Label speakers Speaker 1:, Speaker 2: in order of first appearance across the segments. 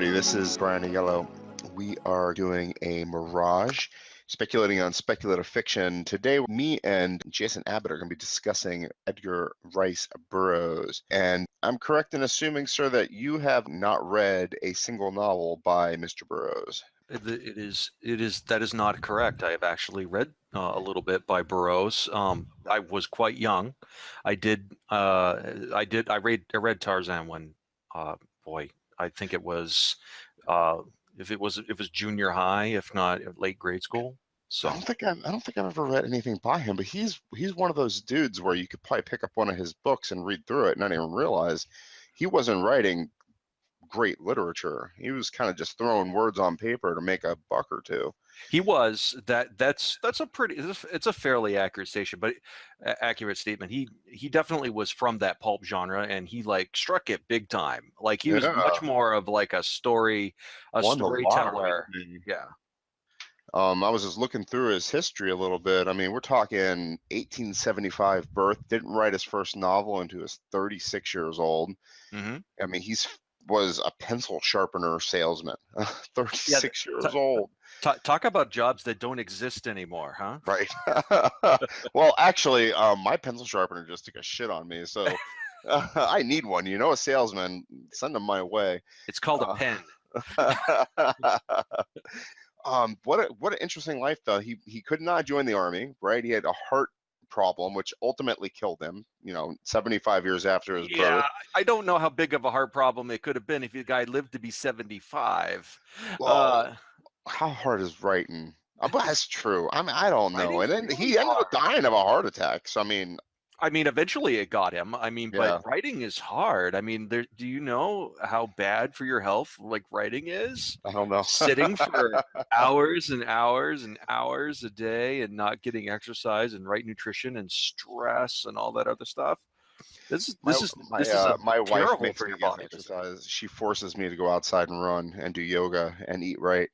Speaker 1: everybody. This is Brian Yellow. We are doing a Mirage, speculating on speculative fiction. Today, me and Jason Abbott are going to be discussing Edgar Rice Burroughs. And I'm correct in assuming, sir, that you have not read a single novel by Mr. Burroughs.
Speaker 2: That is not correct. I have actually read a little bit by Burroughs. I was quite young. I read Tarzan when, boy, I think it was, if it was junior high, if not late grade school. So
Speaker 1: I don't think I've ever read anything by him, but he's one of those dudes where you could probably pick up one of his books and read through it and not even realize he wasn't writing great literature. He was kind of just throwing words on paper to make a buck or two.
Speaker 2: he was that's it's a fairly accurate statement. He definitely was from that pulp genre, and he like struck it big time. Like he was much more of like a storyteller. Yeah.
Speaker 1: I was just looking through his history a little bit. I mean, we're talking 1875 birth. Didn't write his first novel until he was 36 years old.
Speaker 2: Mm-hmm.
Speaker 1: I mean, was a pencil sharpener salesman, 36 years old.
Speaker 2: Talk about jobs that don't exist anymore, huh?
Speaker 1: Right. Well, actually, my pencil sharpener just took a shit on me, so I need one. You know, a salesman, send them my way.
Speaker 2: It's called a pen.
Speaker 1: What an interesting life, though. He could not join the army, right? He had a heart problem, which ultimately killed him, 75 years after his birth.
Speaker 2: I don't know how big of a heart problem it could have been if the guy lived to be 75.
Speaker 1: Well, how hard is writing? But that's true. I mean, I don't know. And then he ended up dying of a heart attack. So, I mean,
Speaker 2: eventually it got him. But writing is hard. I mean, do you know how bad for your health like writing is?
Speaker 1: I don't know.
Speaker 2: Sitting for hours and hours and hours a day and not getting exercise and right nutrition and stress and all that other stuff.
Speaker 1: My wife makes me get exercise. She forces me to go outside and run and do yoga and eat right.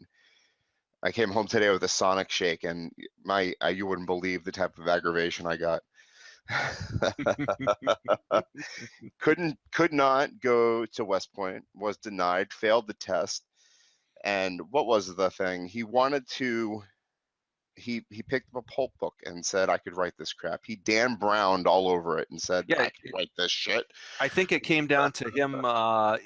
Speaker 1: I came home today with a sonic shake, and you wouldn't believe the type of aggravation I got. Could not go to West Point, was denied, failed the test. And what was the thing? He wanted to, he picked up a pulp book and said, I could write this crap. He Dan Browned all over it and said, I could write this shit.
Speaker 2: I think it came down to him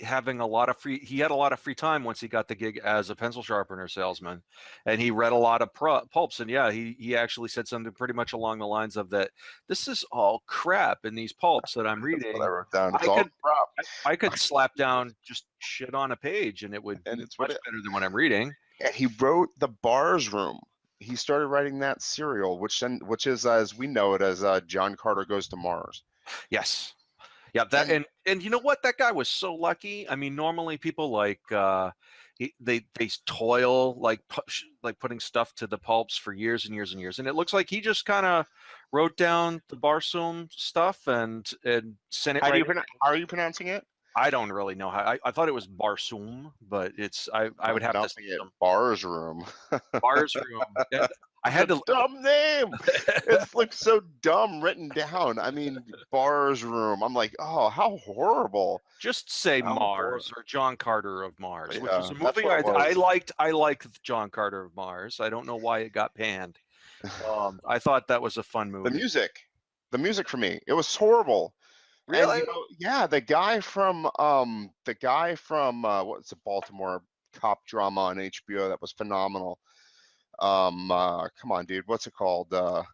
Speaker 2: having he had a lot of free time once he got the gig as a pencil sharpener salesman, and he read a lot of pulps. And he actually said something pretty much along the lines of that, this is all crap in these pulps that I'm reading.
Speaker 1: I wrote down.
Speaker 2: I could slap down just shit on a page and it's much better than what I'm reading.
Speaker 1: And he wrote The Bar's Room. He started writing that serial, which is, as we know it, as John Carter Goes to Mars.
Speaker 2: Yes. Yeah, and you know what? That guy was so lucky. I mean, normally people like they toil like putting stuff to the pulps for years and years and years, and it looks like he just kind of wrote down the Barsoom stuff and sent it.
Speaker 1: How are you pronouncing it?
Speaker 2: I don't really know how. I thought it was Barsoom, but I would have to say
Speaker 1: Bar's Room.
Speaker 2: Bar's Room. Yeah, I had to
Speaker 1: dumb name. It looks so dumb written down. I mean, Bar's Room. I'm like, oh, how horrible.
Speaker 2: Just say Mars or John Carter of Mars, which is a movie I liked. I liked John Carter of Mars. I don't know why it got panned. I thought that was a fun movie.
Speaker 1: The music for me, it was horrible.
Speaker 2: Really?
Speaker 1: And, the guy from what's a Baltimore cop drama on HBO that was phenomenal. Come on, dude, what's it called? You're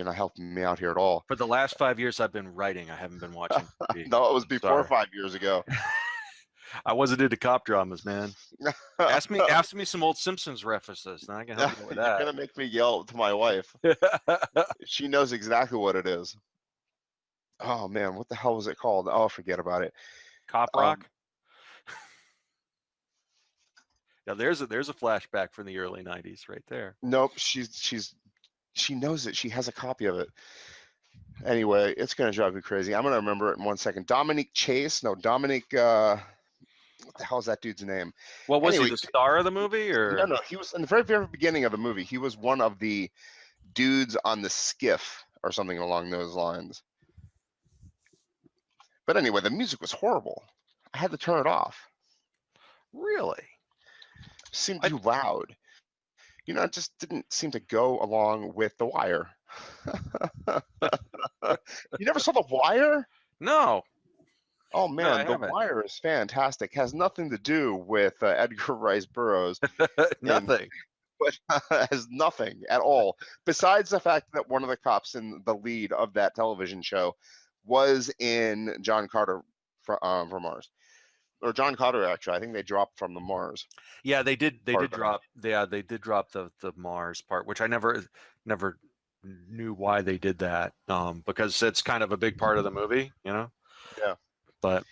Speaker 1: not helping me out here at all.
Speaker 2: For the last 5 years, I've been writing. I haven't been watching TV.
Speaker 1: No, it was before 5 years ago.
Speaker 2: I wasn't into cop dramas, man. Ask me some old Simpsons references, and I can help you with that.
Speaker 1: You're gonna make me yell to my wife. She knows exactly what it is. Oh man, what the hell was it called? Oh, forget about it.
Speaker 2: Cop Rock. Now there's a flashback from the early '90s right there.
Speaker 1: Nope, she knows it. She has a copy of it. Anyway, it's gonna drive me crazy. I'm gonna remember it in 1 second. Dominic Chase. No, Dominic. What the hell is that dude's name?
Speaker 2: Well, was he the star of the movie, or
Speaker 1: no? He was in the very, very beginning of the movie. He was one of the dudes on the skiff or something along those lines. But anyway, the music was horrible. I had to turn it off.
Speaker 2: Really?
Speaker 1: Seemed
Speaker 2: I
Speaker 1: too loud. It just didn't seem to go along with The Wire. You never saw The Wire?
Speaker 2: no,
Speaker 1: Oh
Speaker 2: no, I
Speaker 1: man, The
Speaker 2: haven't.
Speaker 1: Wire is fantastic. Has nothing to do with Edgar Rice Burroughs, and
Speaker 2: Nothing.
Speaker 1: but has nothing at all besides the fact that one of the cops in the lead of that television show was in John Carter from Mars, or John Carter actually. I think they dropped from the Mars
Speaker 2: Yeah, they did. They
Speaker 1: part
Speaker 2: did
Speaker 1: of it.
Speaker 2: drop. Yeah, they did drop the Mars part, which I never knew why they did that. Because it's kind of a big part of the movie, you know.
Speaker 1: Yeah.
Speaker 2: But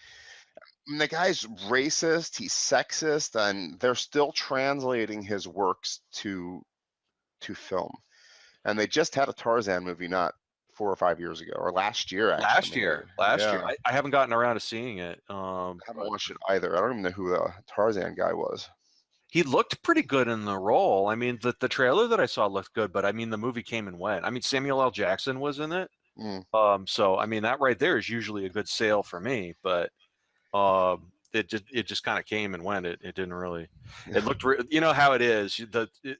Speaker 1: And the guy's racist, he's sexist, and they're still translating his works to film. And they just had a Tarzan movie not 4 or 5 years ago, or last year actually.
Speaker 2: last year,
Speaker 1: Yeah,
Speaker 2: I haven't gotten around to seeing it.
Speaker 1: I haven't
Speaker 2: But
Speaker 1: watched it either. I don't even know who the Tarzan guy was.
Speaker 2: he looked pretty good in the role. I mean, the trailer that I saw looked good, but I mean, the movie came and went. I mean, Samuel L. Jackson was in it.
Speaker 1: Mm.
Speaker 2: So I mean, that right there is usually a good sale for me, but it just kind of came and went. It didn't really. It looked. You know how it is.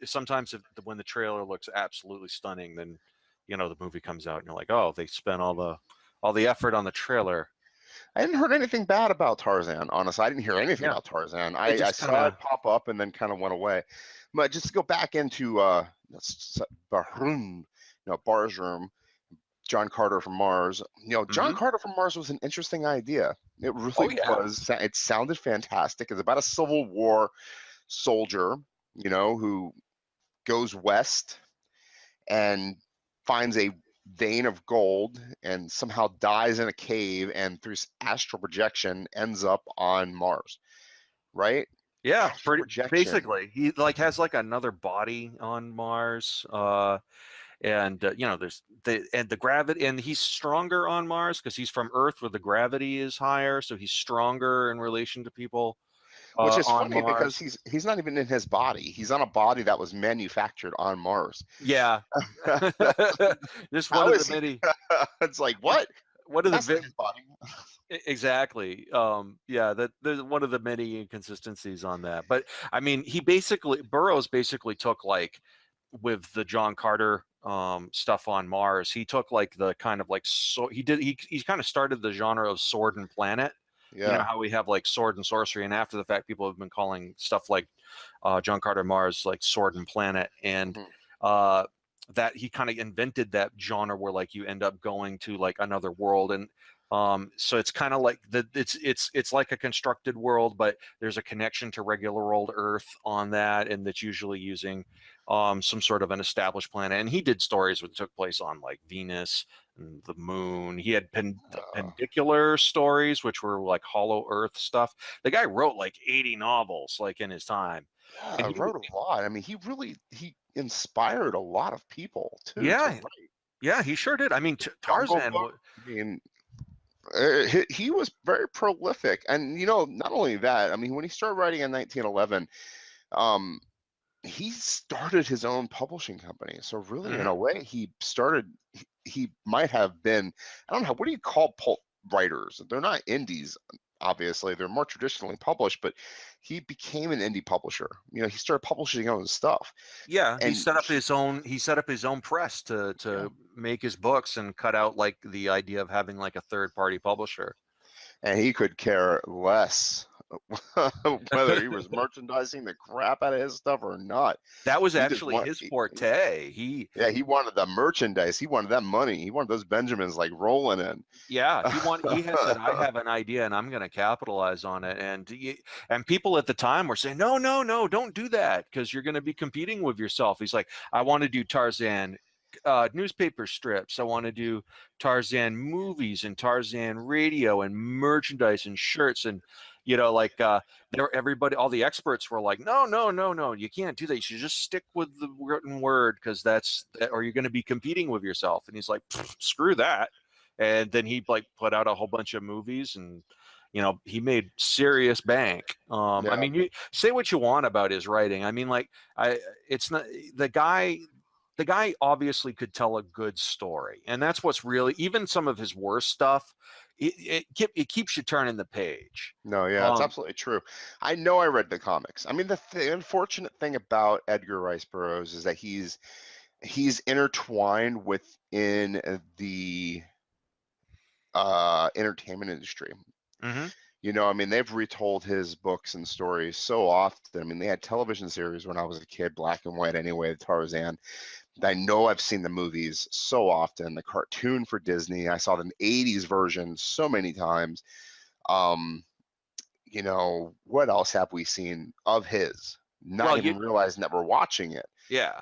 Speaker 2: Sometimes when the trailer looks absolutely stunning, then the movie comes out and you're like, oh, they spent all the effort on the trailer.
Speaker 1: I didn't heard anything bad about Tarzan. Honestly, I didn't hear anything
Speaker 2: Yeah,
Speaker 1: about Tarzan.
Speaker 2: it
Speaker 1: I
Speaker 2: just kind
Speaker 1: saw
Speaker 2: of.
Speaker 1: it pop up and then kind of went away. But just to go back into Bahroom, Bar's room, John Carter from Mars. John
Speaker 2: Mm-hmm.
Speaker 1: Carter from Mars was an interesting idea. It
Speaker 2: Oh
Speaker 1: really
Speaker 2: yeah.
Speaker 1: was. It sounded fantastic. It's about a Civil War soldier, who goes west and finds a vein of gold and somehow dies in a cave and through astral projection ends up on Mars, right?
Speaker 2: Yeah,
Speaker 1: Astral
Speaker 2: pretty
Speaker 1: projection.
Speaker 2: basically. He has another body on Mars. And there's the gravity, and he's stronger on Mars because he's from Earth where the gravity is higher, so he's stronger in relation to people
Speaker 1: Which is
Speaker 2: on
Speaker 1: funny because
Speaker 2: Mars.
Speaker 1: he's not even in his body. He's on a body that was manufactured on Mars.
Speaker 2: Yeah. This one
Speaker 1: How
Speaker 2: of the
Speaker 1: is he?
Speaker 2: many
Speaker 1: It's like, what?
Speaker 2: one of
Speaker 1: That's not
Speaker 2: the
Speaker 1: his body.
Speaker 2: exactly. Yeah, that there's one of the many inconsistencies on that. But I mean, Burroughs basically took with the John Carter stuff on Mars, he took the kind of so he kind of started the genre of sword and planet. You know
Speaker 1: Yeah.
Speaker 2: how we have sword and sorcery, and after the fact, people have been calling stuff like John Carter Mars sword and planet, and
Speaker 1: Mhm.
Speaker 2: that he kind of invented that genre where you end up going to another world, and so it's kind of it's like a constructed world, but there's a connection to regular old Earth on that, and that's usually using some sort of an established planet. And he did stories that took place on Venus and the moon. He had the pendicular stories, which were hollow Earth stuff. The guy wrote 80 novels in his time,
Speaker 1: Yeah,
Speaker 2: and
Speaker 1: I wrote a lot. I mean, he inspired a lot of people too to
Speaker 2: yeah,
Speaker 1: write.
Speaker 2: yeah, he sure did. I mean,
Speaker 1: Jungle
Speaker 2: Tarzan.
Speaker 1: Book. I mean, he was very prolific, and not only that. I mean, when he started writing in 1911, um, he started his own publishing company. So really, in a
Speaker 2: Mhm.
Speaker 1: way, he started. He might have been. I don't know. What do you call pulp writers? They're not indies. Obviously, they're more traditionally published, but he became an indie publisher. He started publishing his own stuff,
Speaker 2: Yeah, he
Speaker 1: and
Speaker 2: set up his own. He set up his own press
Speaker 1: yeah,
Speaker 2: to make his books and cut out the idea of having a third party publisher.
Speaker 1: and he could care less whether he was merchandising the crap out of his stuff or not.
Speaker 2: That was
Speaker 1: He just
Speaker 2: actually
Speaker 1: want,
Speaker 2: his forte. He
Speaker 1: yeah, he wanted the merchandise. He wanted that money. He wanted those Benjamins rolling in.
Speaker 2: Yeah, he has said, I have an idea and I'm going to capitalize on it. And people at the time were saying, no, no, no, don't do that because you're going to be competing with yourself. He's like, I want to do Tarzan newspaper strips. I want to do Tarzan movies and Tarzan radio and merchandise and shirts and everybody, all the experts were like, no, no, no, no, you can't do that. You should just stick with the written word because or you're going to be competing with yourself. And he's like, screw that. And then he put out a whole bunch of movies, and he made serious bank. I
Speaker 1: Yeah.
Speaker 2: mean, you say what you want about his writing. I mean, it's not the guy. The guy obviously could tell a good story, and that's what's really, even some of his worst stuff it keeps you turning the page.
Speaker 1: No, yeah, it's absolutely true. I know I read the comics. I mean, the unfortunate thing about Edgar Rice Burroughs is that he's intertwined within the entertainment industry.
Speaker 2: Mm-hmm.
Speaker 1: You know, I mean, they've retold his books and stories so often. I mean, they had television series when I was a kid, black and white anyway, Tarzan. I know I've seen the movies so often, the cartoon for Disney. I saw the 80s version so many times. You know, what else have we seen of his? Not
Speaker 2: Well,
Speaker 1: even realizing that we're watching it.
Speaker 2: yeah.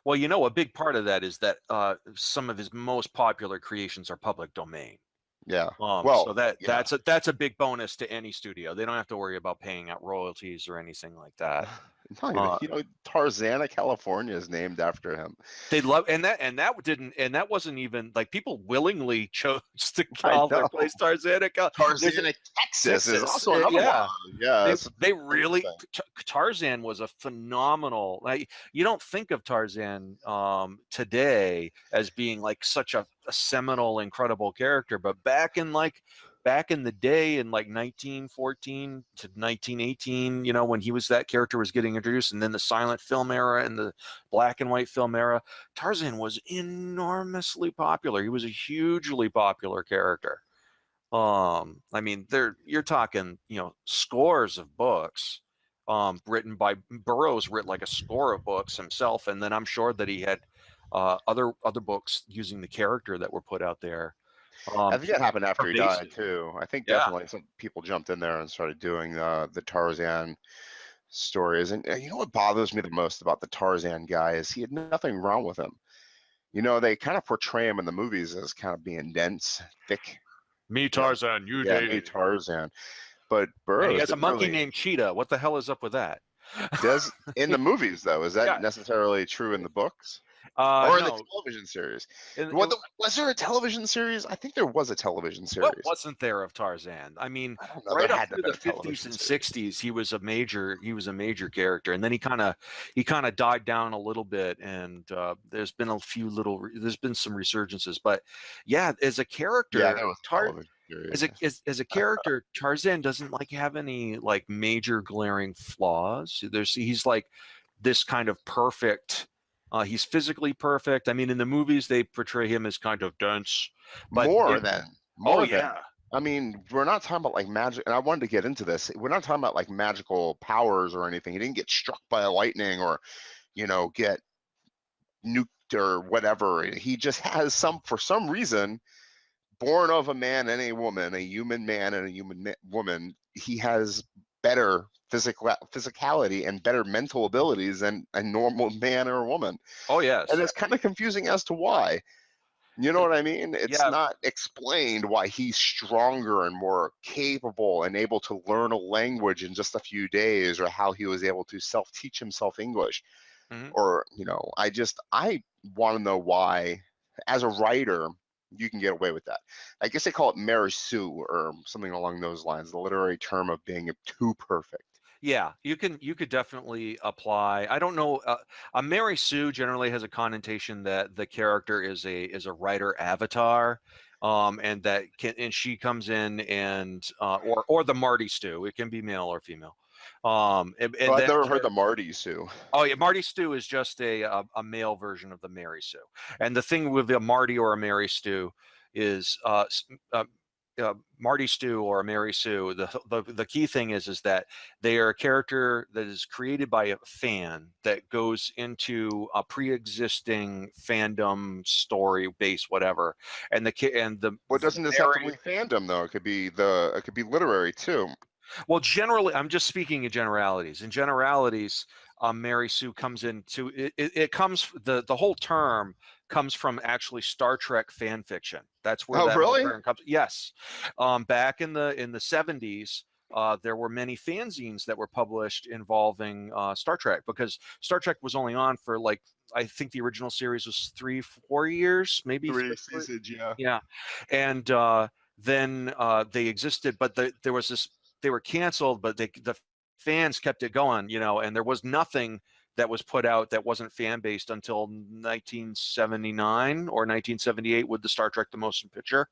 Speaker 2: Well, you know, a big part of that is that some of his most popular creations are public domain.
Speaker 1: Yeah.
Speaker 2: So
Speaker 1: Well, yeah.
Speaker 2: that's a big bonus to any studio. They don't have to worry about paying out royalties or anything like that.
Speaker 1: Not even, you know, Tarzana, California is named after him.
Speaker 2: They love and that wasn't even like people willingly chose to call their place Tarzana.
Speaker 1: Tarzana, Texas is also another one. Yeah,
Speaker 2: they really Tarzan was a phenomenal. Like, you don't think of Tarzan today as being like such a seminal, incredible character, but back in the day in like 1914 to 1918, you know, when that character was getting introduced, and then the silent film era and the black and white film era, Tarzan was enormously popular. He was a hugely popular character. I mean, you're talking, you know, scores of books written by Burroughs, writ like a score of books himself, and then I'm sure that he had other books using the character that were put out there.
Speaker 1: I think that happened after he died too. I think definitely some people jumped in there and started doing the Tarzan stories. And you know what bothers me the most about the Tarzan guy is he had nothing wrong with him. You know, they kind of portray him in the movies as kind of being dense, thick.
Speaker 2: Me Tarzan, you
Speaker 1: yeah, me Tarzan. But Burroughs,
Speaker 2: and he has a monkey named Cheetah. What the hell is up with that?
Speaker 1: Does in the movies though? Is that necessarily true in the books? Or in the television series? Was there a television series? I think there was a television series.
Speaker 2: What wasn't there of Tarzan? I mean, right up through the 50s and 60s, he was a major character, and then he kind of died down a little bit, and there's been some resurgences, but yeah, as a character, as a character, Tarzan doesn't like have any like major glaring flaws. He's like this kind of perfect. He's physically perfect. I mean, in the movies, they portray him as kind of dense. But
Speaker 1: I mean, we're not talking about like magic, and I wanted to get into this. We're not talking about like magical powers or anything. He didn't get struck by a lightning or, you know, get nuked or whatever. He just has for some reason, born of a man and a woman, a human man and a human woman, he has better physicality and better mental abilities than a normal man or woman.
Speaker 2: Oh yes.
Speaker 1: And it's kind of confusing as to why. You know what I mean? It's not explained why he's stronger and more capable and able to learn a language in just a few days, or how he was able to self-teach himself English. Or, you know, I want to know why, as a writer, you can get away with that. I guess they call it Mirage or something along those lines, the literary term of being too perfect.
Speaker 2: Yeah, you could definitely apply. I don't know. A Mary Sue generally has a connotation that the character is a writer avatar, and she comes in and or the Marty Stew. It can be male or female.
Speaker 1: I've never heard the Marty Sue.
Speaker 2: Oh yeah, Marty Stew is just a male version of the Mary Sue. And the thing with a Marty or a Mary Stew is Marty Stew or Mary Sue, the key thing is that they are a character that is created by a fan that goes into a pre-existing fandom story base, whatever. And
Speaker 1: doesn't this have to be fandom though? It could be literary too.
Speaker 2: Well, generally, I'm just speaking in generalities. In generalities, Mary Sue comes into it comes the whole term comes from actually Star Trek fan fiction. That's where that whole term comes. Yes, back in the 70s, there were many fanzines that were published involving Star Trek, because Star Trek was only on for like, I think the original series was 3-4 years, maybe
Speaker 1: 3 seasons.
Speaker 2: Yeah, and then they existed, but there was this. They were canceled, but the fans kept it going, you know, and there was nothing that was put out that wasn't fan based until 1979 or 1978 with the Star Trek: The Motion Picture.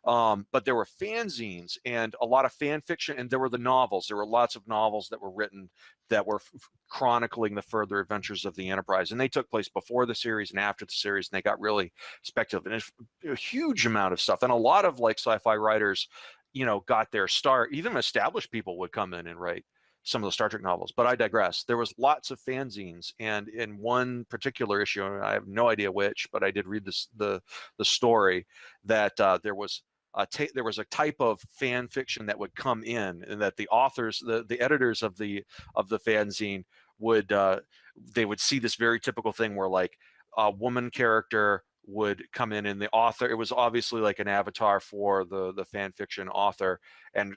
Speaker 2: But there were fanzines and a lot of fan fiction, and there were the novels. There were lots of novels that were written that were chronicling the further adventures of the Enterprise, and they took place before the series and after the series, and they got really speculative. And it's a huge amount of stuff, and a lot of like sci-fi writers, got their start. Even established people would come in and write some of the Star Trek novels, but I digress. There was lots of fanzines, and in one particular issue, I have no idea which, but I did read the story that there was a type of fan fiction that would come in, and that the authors, the editors of the fanzine would they would see this very typical thing where like a woman character would come in, and the author, it was obviously like an avatar for the fan fiction author, and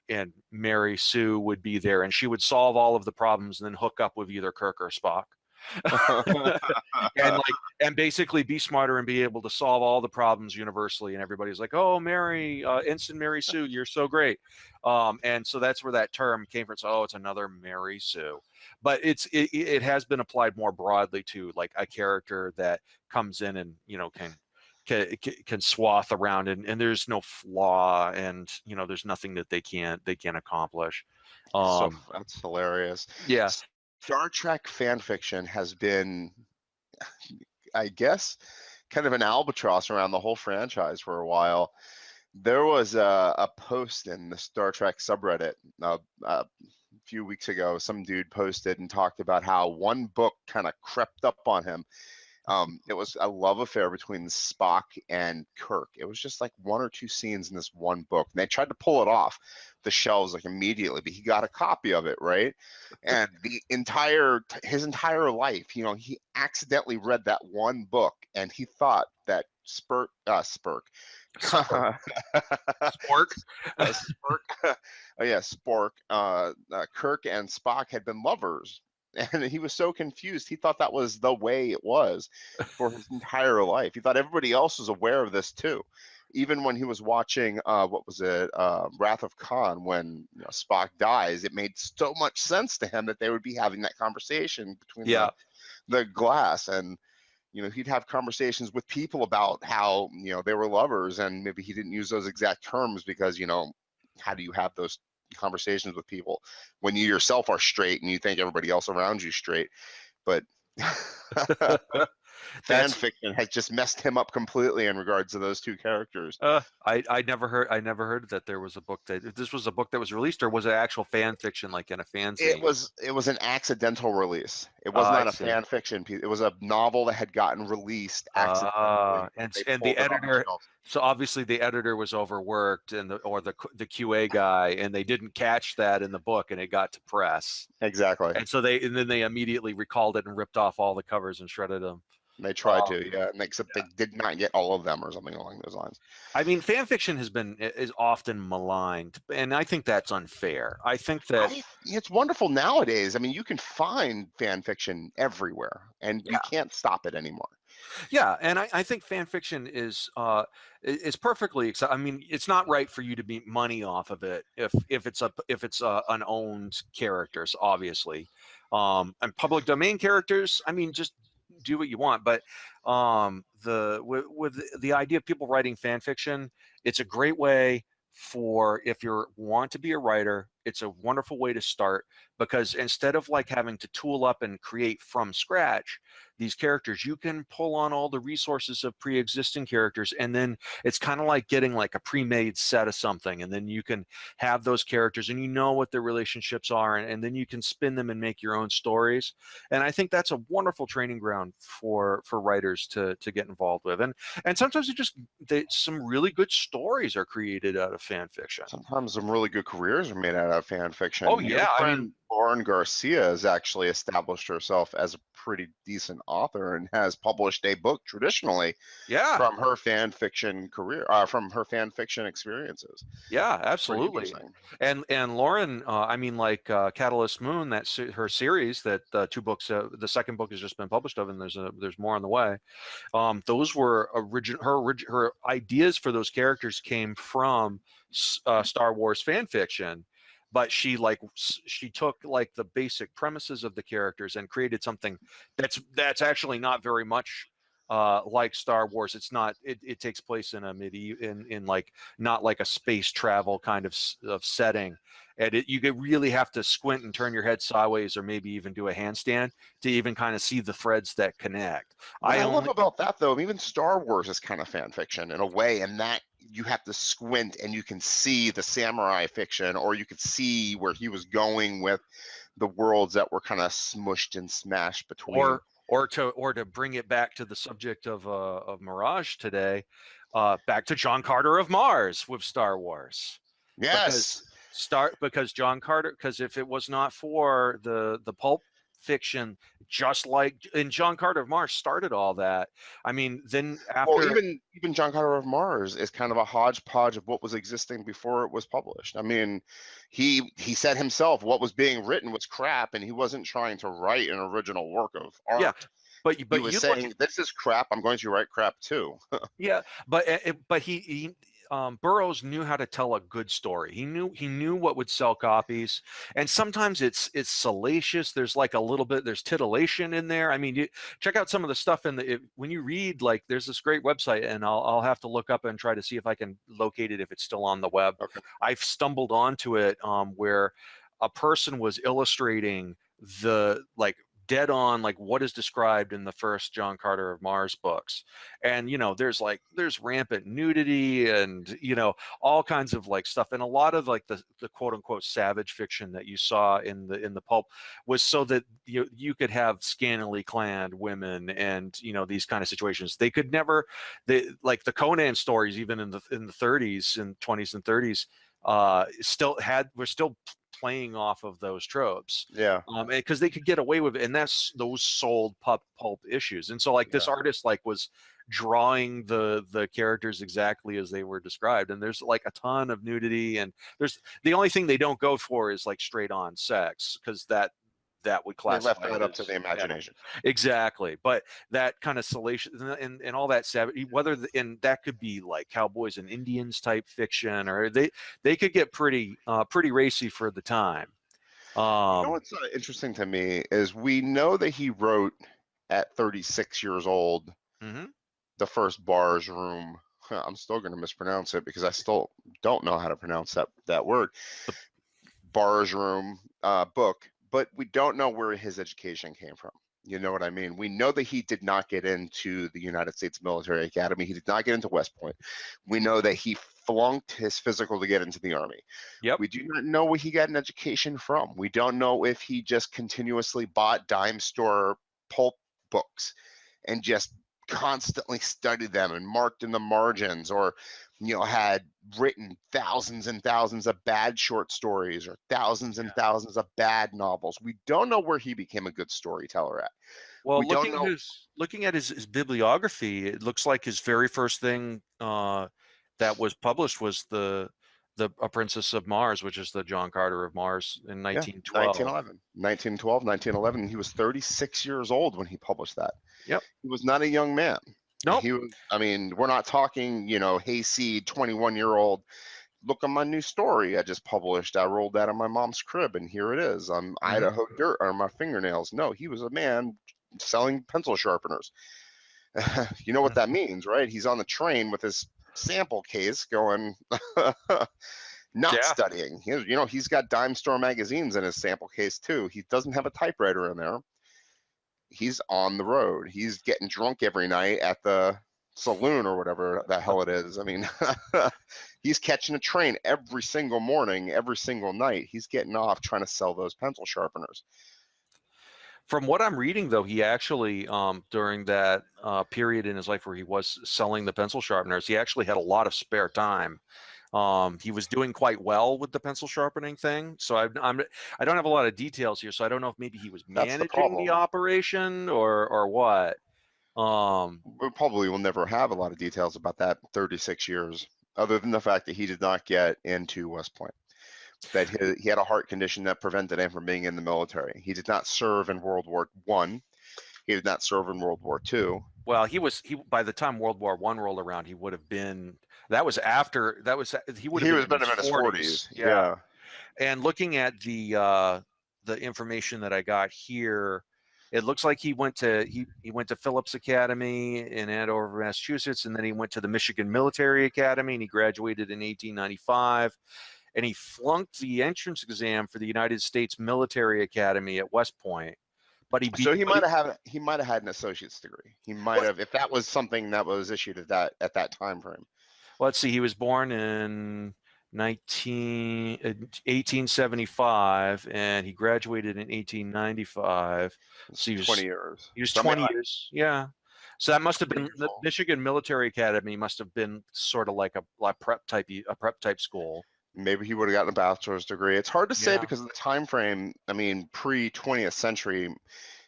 Speaker 2: Mary Sue would be there, and she would solve all of the problems and then hook up with either Kirk or Spock. and basically be smarter and be able to solve all the problems universally, and everybody's like, oh, Mary, instant Mary Sue, you're so great. And so that's where that term came from. So, oh, it's another Mary Sue. But it has been applied more broadly to like a character that comes in and can swath around, and there's no flaw, and there's nothing that they can't accomplish.
Speaker 1: So that's hilarious.
Speaker 2: Yeah.
Speaker 1: Star Trek fan fiction has been, I guess, kind of an albatross around the whole franchise for a while. There was a post in the Star Trek subreddit a few weeks ago. Some dude posted and talked about how one book kind of crept up on him. It was a love affair between Spock and Kirk. It was just like one or two scenes in this one book. And they tried to pull it off the shelves like immediately, but he got a copy of it, right? And his entire life, he accidentally read that one book, and he thought that Spork.
Speaker 2: Spork.
Speaker 1: Oh yeah, Spork. Kirk and Spock had been lovers. And he was so confused. He thought that was the way it was for his entire life. He thought everybody else was aware of this too. Even when he was watching, Wrath of Khan, when Spock dies, it made so much sense to him that they would be having that conversation between the glass. And, he'd have conversations with people about how, they were lovers, and maybe he didn't use those exact terms because, how do you have those conversations with people when you yourself are straight and you think everybody else around you straight? But fan fiction has just messed him up completely in regards to those two characters.
Speaker 2: I never heard that there was a book that this was a book that was released, or was it actual fan fiction like in a fanzine?
Speaker 1: It was an accidental release. It was not a fan fiction piece. It was a novel that had gotten released accidentally.
Speaker 2: And the editor, so obviously the editor was overworked, or the QA guy, and they didn't catch that in the book, and it got to press.
Speaker 1: Exactly.
Speaker 2: And then they immediately recalled it and ripped off all the covers and shredded them.
Speaker 1: They tried to, yeah, except they did not get all of them or something along those lines.
Speaker 2: I mean, fan fiction is often maligned, and I think that's unfair. I think that
Speaker 1: it's wonderful nowadays. I mean, you can find fan fiction everywhere, and you can't stop it anymore.
Speaker 2: Yeah, and I think fan fiction is perfectly acceptable. I mean, it's not right for you to make money off of it if it's unowned characters, obviously, and public domain characters. I mean, just do what you want. But with the idea of people writing fan fiction, it's a great way for, if you want to be a writer, it's a wonderful way to start, because instead of like having to tool up and create from scratch these characters, you can pull on all the resources of pre-existing characters, and then it's kind of like getting like a pre-made set of something, and then you can have those characters and what their relationships are, and then you can spin them and make your own stories. And I think that's a wonderful training ground for writers to get involved with. And sometimes some really good stories are created out of fan fiction.
Speaker 1: Sometimes some really good careers are made out of fan fiction.
Speaker 2: Oh yeah,
Speaker 1: I mean, Lauren Garcia has actually established herself as a pretty decent author and has published a book traditionally from her fan fiction career, from her fan fiction experiences.
Speaker 2: Yeah, absolutely. And Lauren, I mean, like Catalyst Moon, her series, that two books, the second book has just been published of, and there's more on the way. Those were her ideas for those characters came from Star Wars fan fiction. But she took like the basic premises of the characters and created something that's actually not very much like Star Wars. It's not. It takes place in a in like not like a space travel kind of setting, and you really have to squint and turn your head sideways, or maybe even do a handstand to even kind of see the threads that connect.
Speaker 1: What I love about that, though, even Star Wars is kind of fan fiction in a way, and that you have to squint and you can see the samurai fiction, or you could see where he was going with the worlds that were kind of smushed and smashed between.
Speaker 2: Or to bring it back to the subject of Mirage today, back to John Carter of Mars with Star Wars.
Speaker 1: Yes.
Speaker 2: Because John Carter, because if it was not for the pulp fiction, just like and John Carter of Mars started all that. I mean, then after,
Speaker 1: well, even John Carter of Mars is kind of a hodgepodge of what was existing before it was published. I mean, he said himself what was being written was crap, and he wasn't trying to write an original work of art.
Speaker 2: Yeah, but
Speaker 1: he was saying, this is crap, I'm going to write crap too.
Speaker 2: Yeah, but he Burroughs knew how to tell a good story. He knew what would sell copies, and sometimes it's salacious. There's like a little bit, there's titillation in there. I mean, you check out some of the stuff when you read, like, there's this great website, and I'll have to look up and try to see if I can locate it if it's still on the web.
Speaker 1: Okay.
Speaker 2: I've stumbled onto it where a person was illustrating the dead on like what is described in the first John Carter of Mars books, and there's rampant nudity and all kinds of like stuff, and a lot of like the quote unquote savage fiction that you saw in the pulp was so that you could have scantily clad women and these kind of situations. They could never, like the Conan stories even in the 30s and 20s and 30s were still playing off of those tropes, because they could get away with it, and those sold pulp issues. And so this artist was drawing the characters exactly as they were described, and there's like a ton of nudity, and there's the only thing they don't go for is like straight on sex, because that would classify.
Speaker 1: They left that up to the imagination.
Speaker 2: Exactly. But that kind of salacious and all that savage, and that could be like cowboys and Indians type fiction, or they could get pretty racy for the time.
Speaker 1: What's interesting to me is we know that he wrote at 36 years old the first Bar's Room. I'm still going to mispronounce it because I still don't know how to pronounce that word. Bar's Room book. But we don't know where his education came from. You know what I mean? We know that he did not get into the United States Military Academy. He did not get into West Point. We know that he flunked his physical to get into the Army.
Speaker 2: Yep.
Speaker 1: We do not know where he got an education from. We don't know if he just continuously bought dime store pulp books and just constantly studied them and marked in the margins, or had written thousands and thousands of bad short stories or thousands and thousands of bad novels. We don't know where he became a good storyteller at.
Speaker 2: Well, looking at his bibliography, it looks like his very first thing that was published was the A Princess of Mars, which is the John Carter of Mars in 1912.
Speaker 1: 1911. He was 36 years old when he published that.
Speaker 2: Yep.
Speaker 1: He was not a young man.
Speaker 2: Nope.
Speaker 1: We're not talking, hayseed 21-year-old. Look at my new story I just published. I rolled out of my mom's crib, and here it is. I'm Idaho dirt on my fingernails. No, he was a man selling pencil sharpeners. You know what that means, right? He's on the train with his sample case going, not studying. He's got dime store magazines in his sample case too. He doesn't have a typewriter in there. He's on the road. He's getting drunk every night at the saloon or whatever the hell it is. I mean, he's catching a train every single morning, every single night. He's getting off trying to sell those pencil sharpeners.
Speaker 2: From what I'm reading, though, he actually, during that period in his life where he was selling the pencil sharpeners, he actually had a lot of spare time. He was doing quite well with the pencil sharpening thing. So I don't have a lot of details here. So I don't know if maybe he was managing the operation or what.
Speaker 1: We probably will never have a lot of details about that 36 years, other than the fact that he did not get into West Point. That he had a heart condition that prevented him from being in the military. He did not serve in World War I. He did not serve in World War II.
Speaker 2: Well, he by the time World War I rolled around, he would have been. He would have been in his 40s.
Speaker 1: Yeah.
Speaker 2: And looking at the information that I got here, It looks like he went to Phillips Academy in Andover, Massachusetts, and then he went to the Michigan Military Academy, and he graduated in 1895. And he flunked the entrance exam for the United States Military Academy at West Point. But
Speaker 1: So he might have had an associate's degree. He might have, if that was something that was issued at that time frame.
Speaker 2: Well, let's see. He was born in 1875, and he graduated in 1895. So he was
Speaker 1: 20 years.
Speaker 2: He was 20 years. Yeah. So that must have been the Michigan Military Academy. Must have been sort of like a prep type school.
Speaker 1: Maybe he would have gotten a bachelor's degree. It's hard to say because of the time frame. I mean, pre-20th century,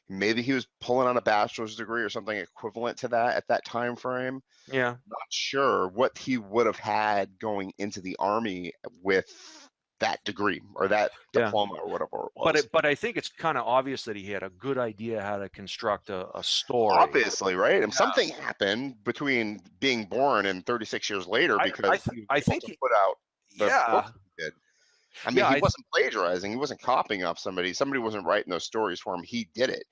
Speaker 1: maybe he was pulling on a bachelor's degree or something equivalent to that at that time frame.
Speaker 2: Yeah.
Speaker 1: Not sure what he would have had going into the Army with that degree or that diploma or whatever it was.
Speaker 2: But I think it's kind of obvious that he had a good idea how to construct a story.
Speaker 1: Obviously, right? And something happened between being born and 36 years later because
Speaker 2: I think he
Speaker 1: put out the book he did. I mean, he wasn't plagiarizing. He wasn't copying off somebody. Somebody wasn't writing those stories for him. He did it.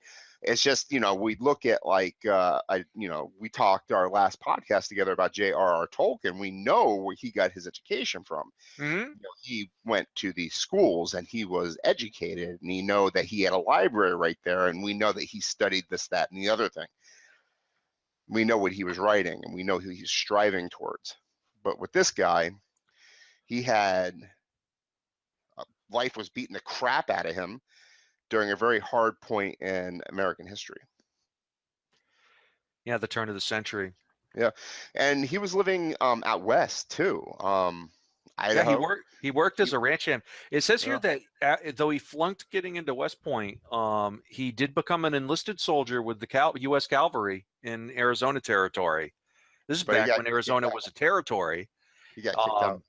Speaker 1: It's just, we look at like, we talked our last podcast together about J.R.R. Tolkien. We know where he got his education from.
Speaker 2: Mm-hmm.
Speaker 1: He went to these schools and he was educated, and he know that he had a library right there, and we know that he studied this, that, and the other thing. We know what he was writing, and we know who he's striving towards. But with this guy, he had life was beating the crap out of him during a very hard point in American history.
Speaker 2: Yeah, the turn of the century.
Speaker 1: Yeah, and he was living out west too.
Speaker 2: He worked as a ranch hand. It says here that though he flunked getting into West Point, he did become an enlisted soldier with the U.S. Cavalry in Arizona Territory. This is back when Arizona was a territory.
Speaker 1: He got kicked out.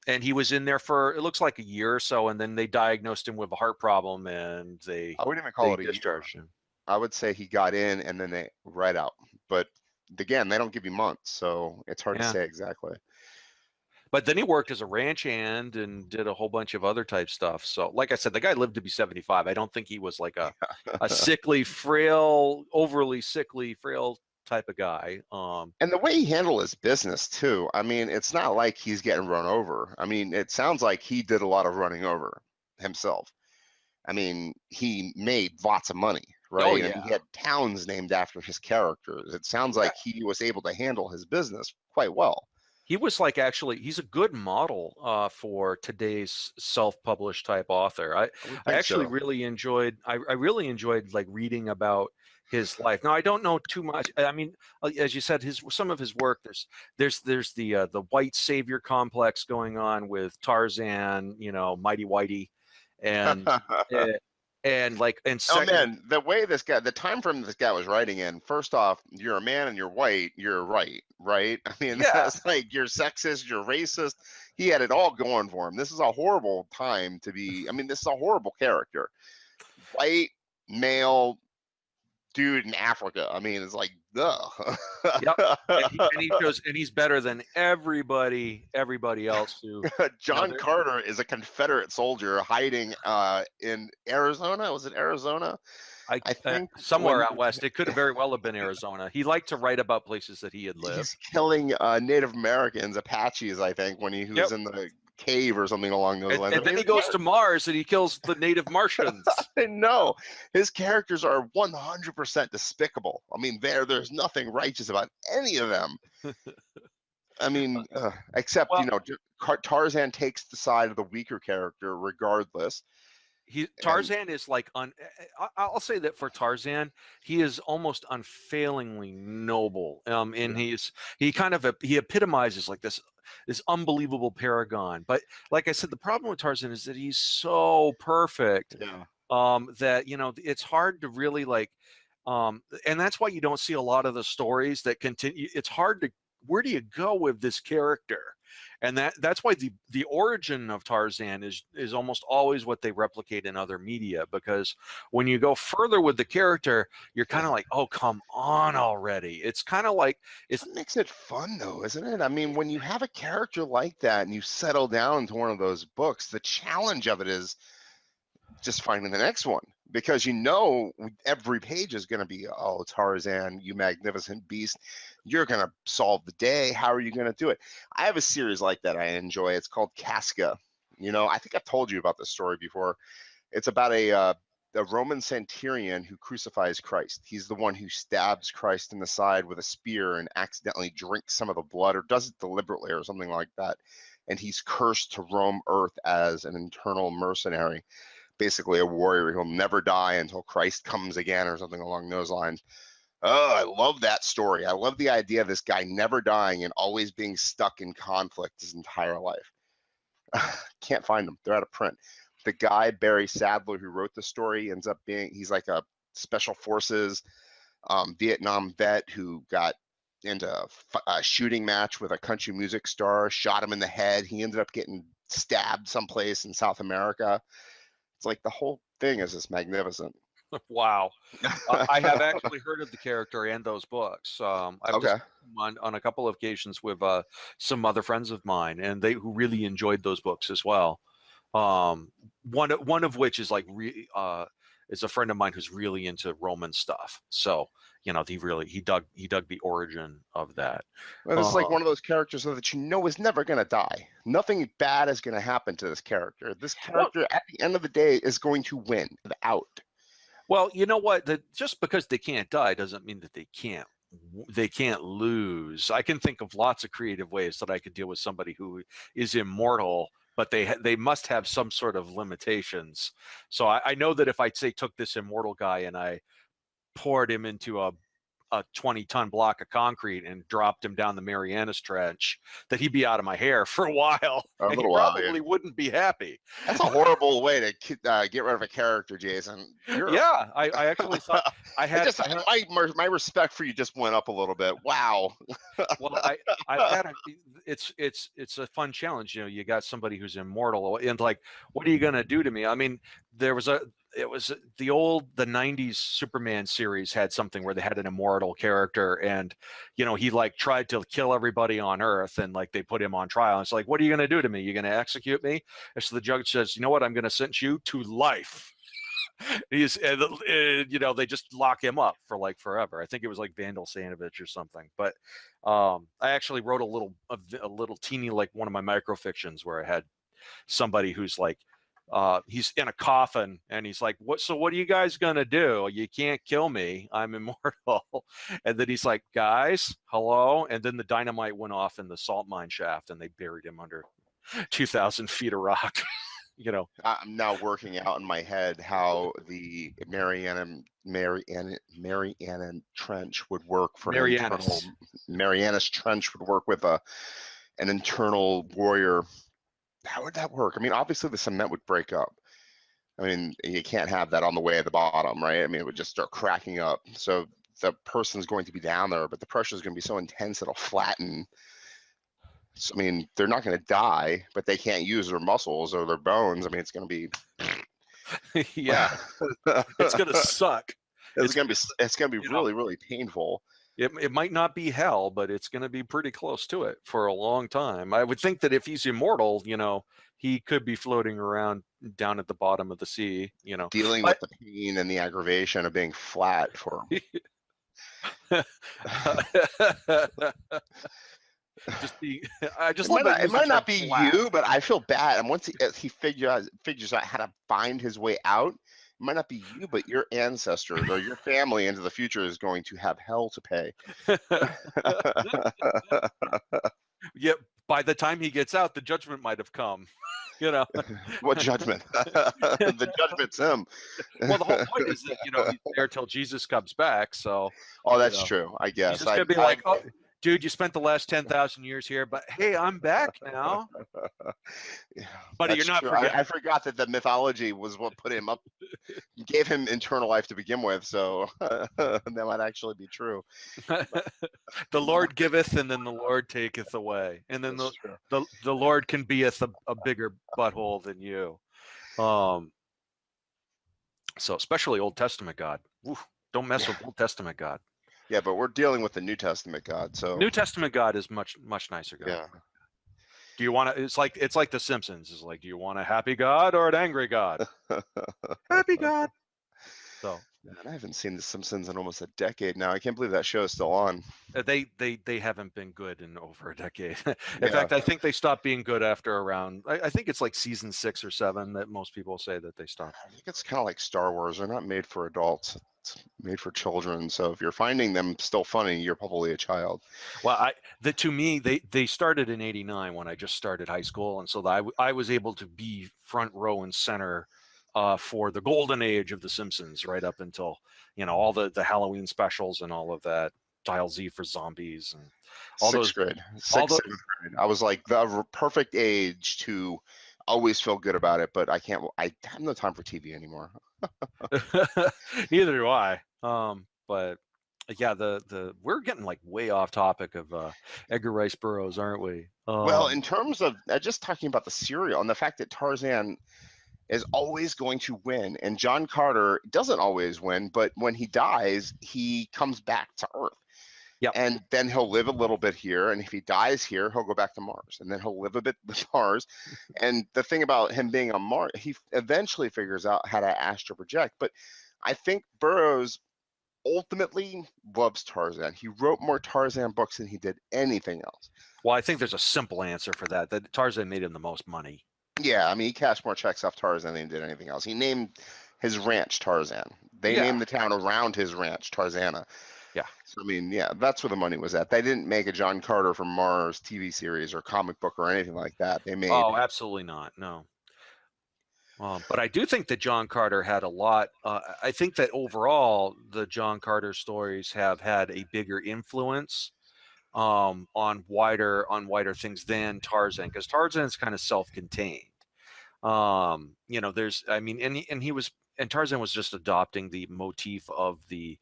Speaker 2: And he was in there for, it looks like a year or so, and then they diagnosed him with a heart problem, and I
Speaker 1: wouldn't even call it a
Speaker 2: discharged
Speaker 1: year.
Speaker 2: him.
Speaker 1: I would say he got in, and then they right out. But again, they don't give you months, so it's hard to say exactly.
Speaker 2: But then he worked as a ranch hand and did a whole bunch of other type stuff. So, like I said, the guy lived to be 75. I don't think he was like a sickly, frail, overly sickly, frail type of guy.
Speaker 1: And the way he handled his business too. I mean, it's not like he's getting run over. I mean, it sounds like he did a lot of running over himself. I mean, he made lots of money, right?
Speaker 2: Oh, yeah.
Speaker 1: And he had towns named after his characters. It sounds like he was able to handle his business quite well.
Speaker 2: He was like, actually, he's a good model for today's self-published type author. I actually really enjoyed, I really enjoyed like reading about his life. Now, I don't know too much. I mean, as you said, some of his work, there's the white savior complex going on with Tarzan, Mighty Whitey, and
Speaker 1: oh man, the way the time frame this guy was writing in, first off, you're a man and you're white, you're right? I mean, that's like, you're sexist, you're racist. He had it all going for him. This is a horrible time to be. I mean, this is a horrible character. White, male, dude in Africa. I mean, it's like, ugh.
Speaker 2: Yep. And he's better than everybody else who.
Speaker 1: John Carter is a Confederate soldier hiding in Arizona. Was it Arizona?
Speaker 2: I think somewhere out west. It could very well have been Arizona. He liked to write about places that he had lived.
Speaker 1: He's killing Native Americans, Apaches, I think, when he was in the cave or something along those lines.
Speaker 2: And then he goes to Mars and he kills the native Martians.
Speaker 1: I know. His characters are 100% despicable. I mean, there's nothing righteous about any of them. I mean, except, Tarzan takes the side of the weaker character regardless.
Speaker 2: Tarzan is like, I'll say that for Tarzan, he is almost unfailingly noble. And he epitomizes like this unbelievable paragon. But like I said, the problem with Tarzan is that he's so perfect that, it's hard to really like, and that's why you don't see a lot of the stories that continue. It's hard to, where do you go with this character? And that's why the origin of Tarzan is almost always what they replicate in other media, because when you go further with the character, you're kind of like, oh, come on already. It's kind of like,
Speaker 1: it makes it fun though, isn't it? I mean, when you have a character like that and you settle down into one of those books, the challenge of it is just finding the next one. because you know every page is going to be, oh, Tarzan, you magnificent beast, you're going to solve the day. How are you going to do it? I have a series like that I enjoy. It's called Casca. You know, I think I've told you about this story before. It's about a Roman centurion who crucifies Christ. He's the one who stabs Christ in the side with a spear and accidentally drinks some of the blood, or does it deliberately or something like that. And he's cursed to roam earth as an internal mercenary, basically a warrior. He'll never die until Christ comes again, or something along those lines. Oh, I love that story. I love the idea of this guy never dying and always being stuck in conflict his entire life. Can't find them. They're out of print. The guy, Barry Sadler, who wrote the story, ends up being, he's like a special forces Vietnam vet who got into a shooting match with a country music star, shot him in the head. He ended up getting stabbed someplace in South America. It's like the whole thing is just magnificent.
Speaker 2: Wow. I have actually heard of the character and those books. I've just on a couple of occasions with some other friends of mine, and they who really enjoyed those books as well. One of which is like is a friend of mine who's really into Roman stuff. So you know, he dug the origin of that.
Speaker 1: Well, it's like one of those characters that you know is never going to die. Nothing bad is going to happen to this character. This character, at the end of the day, is going to win out.
Speaker 2: Well, you know what? Just because they can't die doesn't mean that they can't lose. I can think of lots of creative ways that I could deal with somebody who is immortal, but they must have some sort of limitations. So I know that if I say took this immortal guy and I poured him into a 20-ton block of concrete and dropped him down the Marianas Trench, that he'd be out of my hair for a while.
Speaker 1: A
Speaker 2: and
Speaker 1: little
Speaker 2: he
Speaker 1: while,
Speaker 2: probably wouldn't be happy.
Speaker 1: That's a horrible way to get rid of a character, Jason.
Speaker 2: Yeah, I actually thought
Speaker 1: my respect for you just went up a little bit. Wow.
Speaker 2: Well, I had it's a fun challenge. You know, you got somebody who's immortal, and like, what are you gonna do to me? I mean, the 90s Superman series had something where they had an immortal character, and you know, he like tried to kill everybody on Earth, and like they put him on trial. And it's like, what are you gonna do to me? You're gonna execute me? And so the judge says, you know what? I'm gonna sentence you to life. You know, they just lock him up for like forever. I think it was like Vandal Sanovich or something. But I actually wrote a little teeny, like one of my microfictions where I had somebody who's like, he's in a coffin and he's like, what are you guys gonna do? You can't kill me, I'm immortal. And then he's like, guys, hello. And then the dynamite went off in the salt mine shaft and they buried him under 2,000 feet of rock. You know,
Speaker 1: I'm now working out in my head how the Mariana Trench would work for Marianas Trench would work with an internal warrior. How would that work? I mean, obviously the cement would break up. I mean, you can't have that on the way at the bottom, right? I mean, it would just start cracking up. So the person's going to be down there, but the pressure is going to be so intense it'll flatten. So, I mean, they're not going to die, but they can't use their muscles or their bones. I mean, it's going to be
Speaker 2: yeah, it's going to suck.
Speaker 1: It's going to be really, really painful.
Speaker 2: It might not be hell, but it's going to be pretty close to it for a long time. I would think that if he's immortal, you know, he could be floating around down at the bottom of the sea, you know,
Speaker 1: dealing with the pain and the aggravation of being flat for him. It might not be flat. You, but I feel bad. And once he figures out how to find his way out, it might not be you, but your ancestors or your family into the future is going to have hell to pay.
Speaker 2: Yeah, by the time he gets out, the judgment might have come. You know.
Speaker 1: What judgment? The judgment's him.
Speaker 2: Well, the whole point is that, you know, he's there till Jesus comes back. So.
Speaker 1: Oh, that's true. I guess.
Speaker 2: He's just gonna be like, oh, dude, you spent the last 10,000 years here, but hey, I'm back now.
Speaker 1: Yeah,
Speaker 2: buddy, you're not forgetting.
Speaker 1: I forgot that the mythology was what put him up, gave him eternal life to begin with, so that might actually be true.
Speaker 2: The Lord giveth, and then the Lord taketh away, and then the Lord can beeth a bigger butthole than you. So especially Old Testament God. Oof, don't mess with Old Testament God.
Speaker 1: Yeah, but we're dealing with the New Testament God, so
Speaker 2: New Testament God is much nicer God.
Speaker 1: Yeah.
Speaker 2: Do you want to? It's like The Simpsons. It's like, do you want a happy God or an angry God? Happy God. So
Speaker 1: Man, I haven't seen The Simpsons in almost a decade now. I can't believe that show is still on.
Speaker 2: they haven't been good in over a decade. In
Speaker 1: Yeah,
Speaker 2: fact, I think they stopped being good after around. I think it's like season 6 or 7 that most people say that they stopped.
Speaker 1: I think it's kind of like Star Wars. They're not made for adults. It's made for children. So if you're finding them still funny, you're probably a child.
Speaker 2: Well, to me, they started in '89 when I just started high school, and so I was able to be front row and center for the golden age of The Simpsons, right up until all the Halloween specials and all of that. Dial Z for zombies and all
Speaker 1: Sixth
Speaker 2: those
Speaker 1: grade,
Speaker 2: all
Speaker 1: sixth,
Speaker 2: the
Speaker 1: seventh grade. I was like the perfect age to always feel good about it, but I can't. I have no time for TV anymore.
Speaker 2: neither do I. But yeah, the we're getting like way off topic of Edgar Rice Burroughs, aren't we?
Speaker 1: Well, in terms of just talking about the serial and the fact that Tarzan is always going to win, and John Carter doesn't always win, but when he dies, he comes back to Earth.
Speaker 2: Yep.
Speaker 1: And then he'll live a little bit here, and if he dies here, he'll go back to Mars, and then he'll live a bit with Mars. And the thing about him being on Mars, he eventually figures out how to astral project. But I think Burroughs ultimately loves Tarzan. He wrote more Tarzan books than he did anything else.
Speaker 2: Well, I think there's a simple answer for that. That Tarzan made him the most money.
Speaker 1: Yeah, I mean, he cashed more checks off Tarzan than he did anything else. He named his ranch Tarzan. They named the town around his ranch Tarzana.
Speaker 2: Yeah.
Speaker 1: So, I mean, yeah, that's where the money was at. They didn't make a John Carter from Mars TV series or comic book or anything like that. They made.
Speaker 2: Oh, absolutely not. No. But I do think that John Carter had a lot. I think that overall, the John Carter stories have had a bigger influence on wider things than Tarzan, because Tarzan is kind of self-contained. There's, I mean, and Tarzan was just adopting the motif of the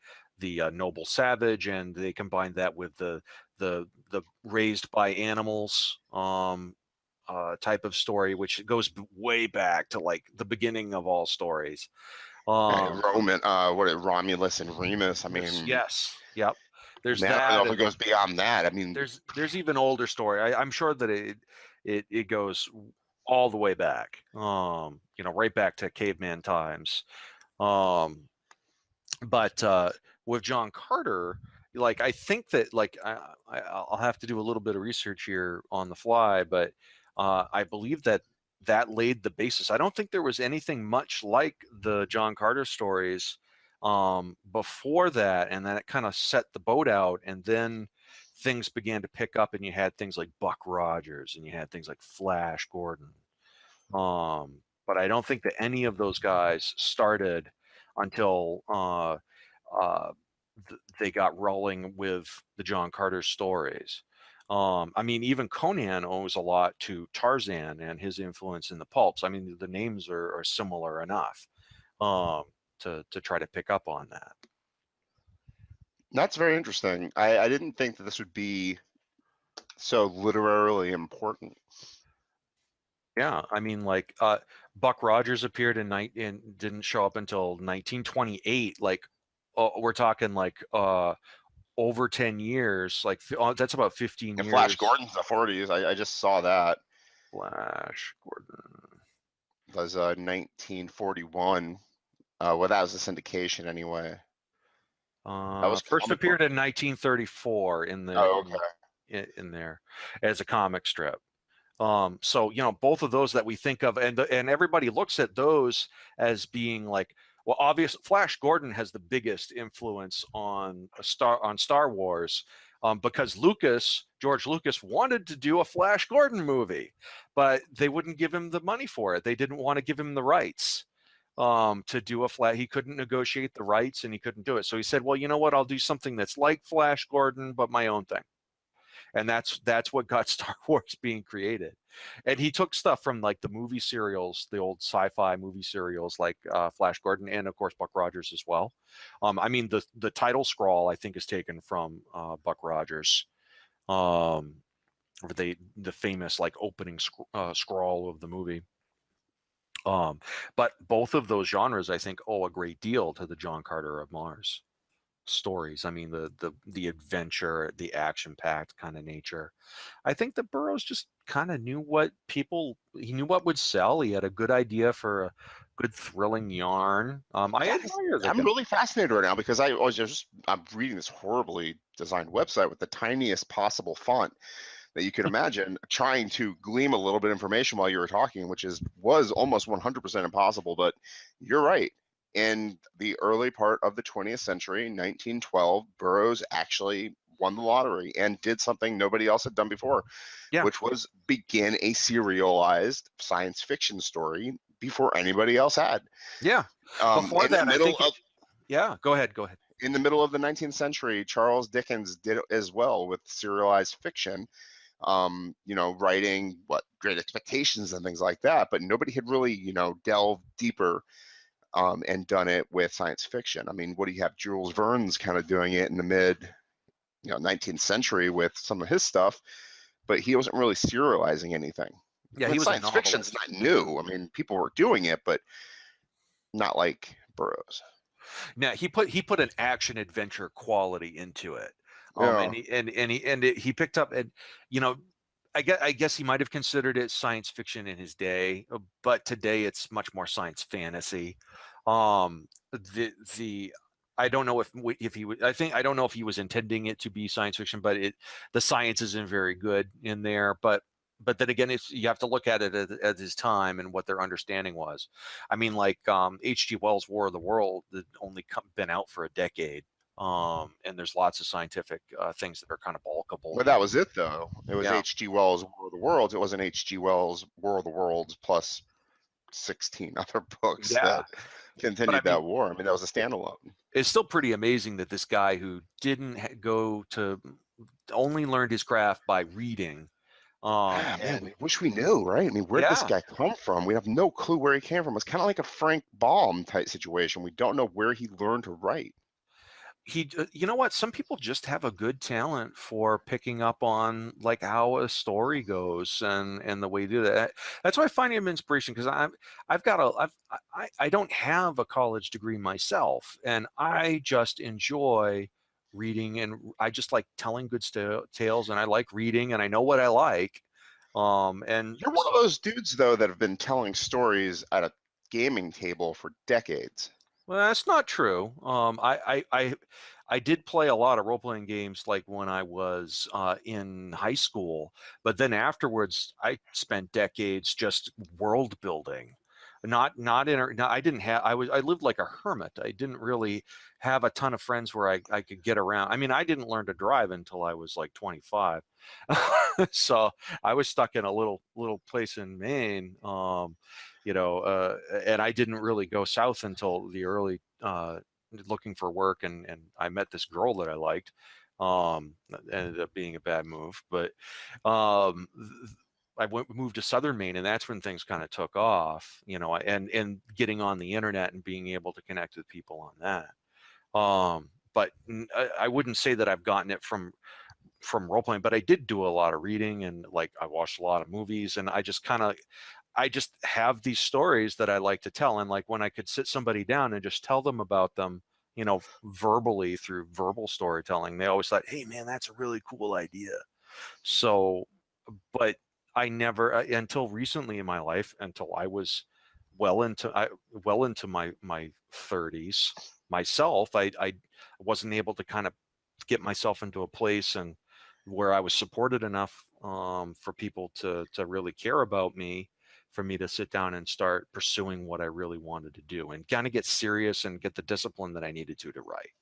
Speaker 2: noble savage, and they combined that with the raised by animals type of story, which goes way back to like the beginning of all stories.
Speaker 1: Roman, Romulus and Remus. I mean,
Speaker 2: yes, yep. There's
Speaker 1: I
Speaker 2: that.
Speaker 1: don't know if it goes beyond that. I mean,
Speaker 2: there's even older story. I'm sure that it goes all the way back. Right back to caveman times. But with John Carter, like I think that like I'll have to do a little bit of research here on the fly, but I believe that laid the basis. I don't think there was anything much like the John Carter stories before that, and then it kind of set the boat out, and then things began to pick up, and you had things like Buck Rogers, and you had things like Flash Gordon. But I don't think that any of those guys started until they got rolling with the John Carter stories. I mean, even Conan owes a lot to Tarzan and his influence in the pulps. I mean, the names are similar enough to try to pick up on that.
Speaker 1: That's very interesting. I didn't think that this would be so literarily important.
Speaker 2: Yeah, I mean, like Buck Rogers appeared in didn't show up until 1928. Like, we're talking like over 10 years. Like that's about 15 years.
Speaker 1: Flash Gordon's the 40s. I just saw that.
Speaker 2: Flash Gordon
Speaker 1: was 1941. Well, that was a syndication anyway.
Speaker 2: That was first appeared in 1934 in the in there as a comic strip. So both of those that we think of, and everybody looks at those as being like, well, obvious. Flash Gordon has the biggest influence on Star Wars, because George Lucas wanted to do a Flash Gordon movie, but they wouldn't give him the money for it. They didn't want to give him the rights to do he couldn't negotiate the rights, and he couldn't do it. So he said, well, you know what? I'll do something that's like Flash Gordon, but my own thing. And that's what got Star Wars being created. And he took stuff from like the movie serials, the old sci-fi movie serials, like Flash Gordon, and of course Buck Rogers as well. I mean, the title scroll I think is taken from Buck Rogers, the famous like opening scroll of the movie. But both of those genres I think owe a great deal to the John Carter of Mars stories. I mean, the adventure, the action-packed kind of nature. I think that Burroughs just kind of knew what would sell. He had a good idea for good thrilling yarn. I
Speaker 1: Guys,
Speaker 2: admire the
Speaker 1: I'm
Speaker 2: guy.
Speaker 1: really fascinated right now because I'm reading this horribly designed website with the tiniest possible font that you could imagine, trying to glean a little bit of information while you were talking, which was almost 100% impossible. But you're right. In the early part of the 20th century, 1912, Burroughs actually won the lottery and did something nobody else had done before,
Speaker 2: Yeah,
Speaker 1: which was begin a serialized science fiction story before anybody else had.
Speaker 2: yeah. Before
Speaker 1: In the
Speaker 2: that, I
Speaker 1: middle
Speaker 2: think.
Speaker 1: of
Speaker 2: Yeah, go ahead. Go ahead.
Speaker 1: in the middle of the 19th century, Charles Dickens did it as well with serialized fiction, writing what Great Expectations and things like that. But nobody had really, delved deeper and done it with science fiction. I mean, what do you have? Jules Verne's kind of doing it in the mid, 19th century with some of his stuff, but he wasn't really serializing anything.
Speaker 2: Yeah, he
Speaker 1: But
Speaker 2: was a
Speaker 1: science fiction's
Speaker 2: novelist.
Speaker 1: not new. I mean, people were doing it, but not like Burroughs.
Speaker 2: Now he put an action adventure quality into it.
Speaker 1: Yeah.
Speaker 2: He picked up, and you know, I guess he might have considered it science fiction in his day, but today it's much more science fantasy. The I don't know if he I don't know if he was intending it to be science fiction, but the science isn't very good in there. But then again, if you have to look at it at his time and what their understanding was. I mean, like H.G. Wells' War of the World had only been out for a decade, and there's lots of scientific things that are kind of bulkable
Speaker 1: But
Speaker 2: in
Speaker 1: that
Speaker 2: it.
Speaker 1: was it, though. It was
Speaker 2: Yeah,
Speaker 1: H.G. Wells' War of the Worlds. It wasn't H.G. Wells' War of the Worlds plus 16 other books
Speaker 2: yeah.
Speaker 1: that
Speaker 2: But I
Speaker 1: continued
Speaker 2: mean,
Speaker 1: that war. I mean, that was a
Speaker 2: it,
Speaker 1: standalone.
Speaker 2: it's still pretty amazing that this guy who didn't go to only learned his craft by reading,
Speaker 1: Ah, man,
Speaker 2: and
Speaker 1: we wish we knew, right? I mean, where did this
Speaker 2: yeah,
Speaker 1: guy come from? We have no clue where he came from. It's kind of like a Frank Baum type situation. We don't know where he learned to write.
Speaker 2: you know what, some people just have a good talent for picking up on like how a story goes and the way you do that. That's why I find him inspiration, because I don't have a college degree myself, and I just enjoy reading, and I just like telling good tales, and I like reading, and I know what I like. And
Speaker 1: You're one of
Speaker 2: so,
Speaker 1: those dudes, though, that have been telling stories at a gaming table for decades.
Speaker 2: well, that's not true. I did play a lot of role playing games like when I was in high school, but then afterwards I spent decades just world building. I didn't have I lived like a hermit. I didn't really have a ton of friends where I could get around. I mean, I didn't learn to drive until I was like 25. So I was stuck in a little place in Maine. And I didn't really go south until the early looking for work, and I met this girl that I liked. That ended up being a bad move, but um, moved to southern Maine, and that's when things kind of took off, and getting on the internet and being able to connect with people on that. But I wouldn't say that I've gotten it from role playing, but I did do a lot of reading, and like I watched a lot of movies, and I just have these stories that I like to tell. And like when I could sit somebody down and just tell them about them, verbally through verbal storytelling, they always thought, hey man, that's a really cool idea. So, but I never, until recently in my life, until I was well into my 30s myself, I wasn't able to kind of get myself into a place and where I was supported enough for people to really care about me, for me to sit down and start pursuing what I really wanted to do and kind of get serious and get the discipline that I needed to write.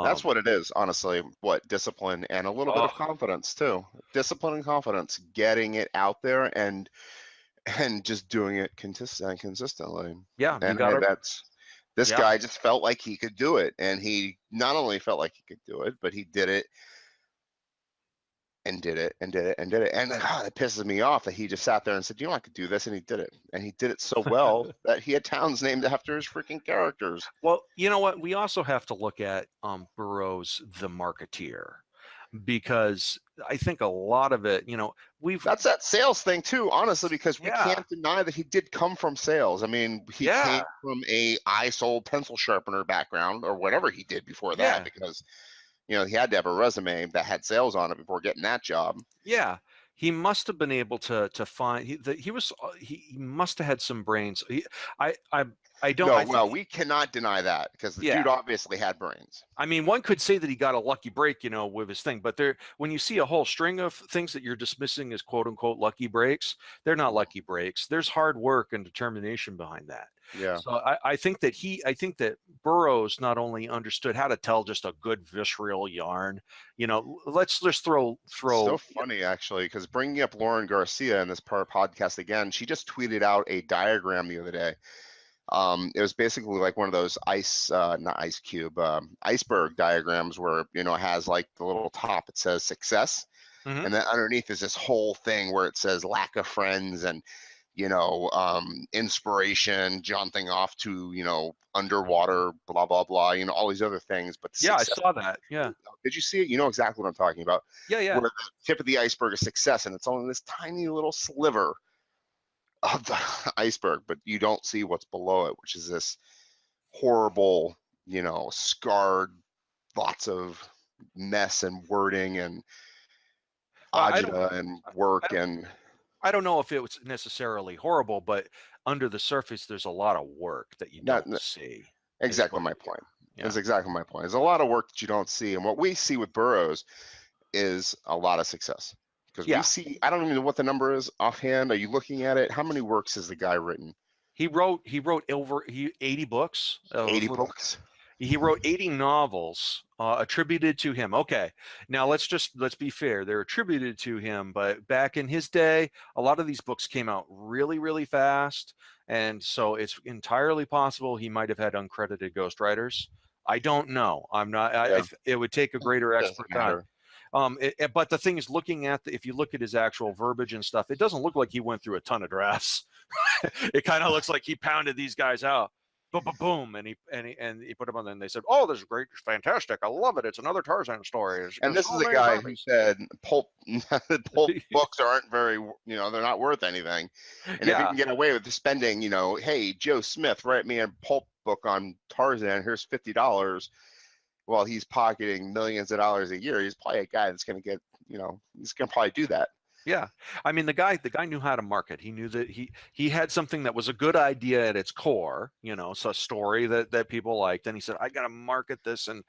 Speaker 1: That's
Speaker 2: Um,
Speaker 1: what it is, honestly. What discipline and a little bit of
Speaker 2: oh
Speaker 1: confidence too. Discipline and confidence, getting it out there and just doing it consistently.
Speaker 2: yeah, you
Speaker 1: And
Speaker 2: gotta,
Speaker 1: that's this
Speaker 2: yeah.
Speaker 1: guy just felt like he could do it, and he not only felt like he could do it, but he did it and did it and did it and did it. And it pisses me off that he just sat there and said, "You know, I could do this," and he did it, and he did it so well that he had towns named after his freaking characters.
Speaker 2: Well, you know what? We also have to look at Burroughs, the marketeer, because I think a lot of it, we've,
Speaker 1: That's that sales thing too, honestly, because we
Speaker 2: yeah,
Speaker 1: can't deny that he did come from sales. I mean, he
Speaker 2: yeah,
Speaker 1: came from a I sold pencil sharpener background or whatever he did before that,
Speaker 2: yeah,
Speaker 1: because he had to have a resume that had sales on it before getting that job.
Speaker 2: yeah. he must have been able to find he must have had some brains. I I I don't
Speaker 1: No,
Speaker 2: I think
Speaker 1: well, we cannot deny that because the
Speaker 2: yeah.
Speaker 1: dude obviously had brains.
Speaker 2: I mean, one could say that he got a lucky break, with his thing, but when you see a whole string of things that you're dismissing as quote unquote lucky breaks, they're not lucky breaks. There's hard work and determination behind that.
Speaker 1: Yeah.
Speaker 2: So I think that Burroughs not only understood how to tell just a good visceral yarn, let's just
Speaker 1: So
Speaker 2: throw.
Speaker 1: funny, actually, because bringing up Lauren Garcia in this podcast again, she just tweeted out a diagram the other day. It was basically like one of those not ice cube, iceberg diagrams where, it has like the little top, it says success.
Speaker 2: Mhm.
Speaker 1: And then underneath is this whole thing where it says lack of friends and, inspiration, jaunting off to, underwater, blah, blah, blah, all these other things. But
Speaker 2: Yeah, I
Speaker 1: success,
Speaker 2: saw that. Yeah.
Speaker 1: did you see it? You know exactly what I'm talking about.
Speaker 2: Yeah,
Speaker 1: Where
Speaker 2: yeah.
Speaker 1: the tip of the iceberg is success, and it's only this tiny little sliver of the iceberg, but you don't see what's below it, which is this horrible, scarred, lots of mess and wording and
Speaker 2: I don't
Speaker 1: agita and
Speaker 2: I
Speaker 1: work
Speaker 2: don't
Speaker 1: and
Speaker 2: I don't know if it was necessarily horrible, but under the surface, there's a lot of work that you
Speaker 1: not
Speaker 2: don't see. Is
Speaker 1: exactly
Speaker 2: what,
Speaker 1: my point.
Speaker 2: yeah.
Speaker 1: That's exactly my point. There's a lot of work that you don't see, and what we see with Burroughs is a lot of success because we
Speaker 2: Yeah.
Speaker 1: see. I don't even know what the number is offhand. Are you looking at it? How many works has the guy written?
Speaker 2: He wrote over 80 books.
Speaker 1: 80 books.
Speaker 2: He wrote 80 novels attributed to him. Okay, now let's be fair. They're attributed to him, but back in his day, a lot of these books came out really, really fast, and so it's entirely possible he might have had uncredited ghostwriters. I don't know. I'm not.
Speaker 1: Yeah,
Speaker 2: It would take a greater
Speaker 1: doesn't
Speaker 2: expert time.
Speaker 1: matter.
Speaker 2: But the thing is, if you look at his actual verbiage and stuff, it doesn't look like he went through a ton of drafts. It kind of looks like he pounded these guys out. Boom, boom, boom, and he put them on. And they said, "Oh, this is great, it's fantastic, I love it. It's another Tarzan story.
Speaker 1: And
Speaker 2: There's
Speaker 1: this
Speaker 2: so
Speaker 1: is a
Speaker 2: many
Speaker 1: guy who
Speaker 2: zombies."
Speaker 1: said pulp pulp books aren't very, they're not worth anything. And if he
Speaker 2: Yeah,
Speaker 1: can get away with spending, hey, Joe Smith, write me a pulp book on Tarzan, here's $50. While he's pocketing millions of dollars a year, he's probably a guy that's going to get, he's going to probably do that.
Speaker 2: yeah. I mean, the guy knew how to market. He knew that he had something that was a good idea at its core. So a story that people liked, and he said, "I got to market this and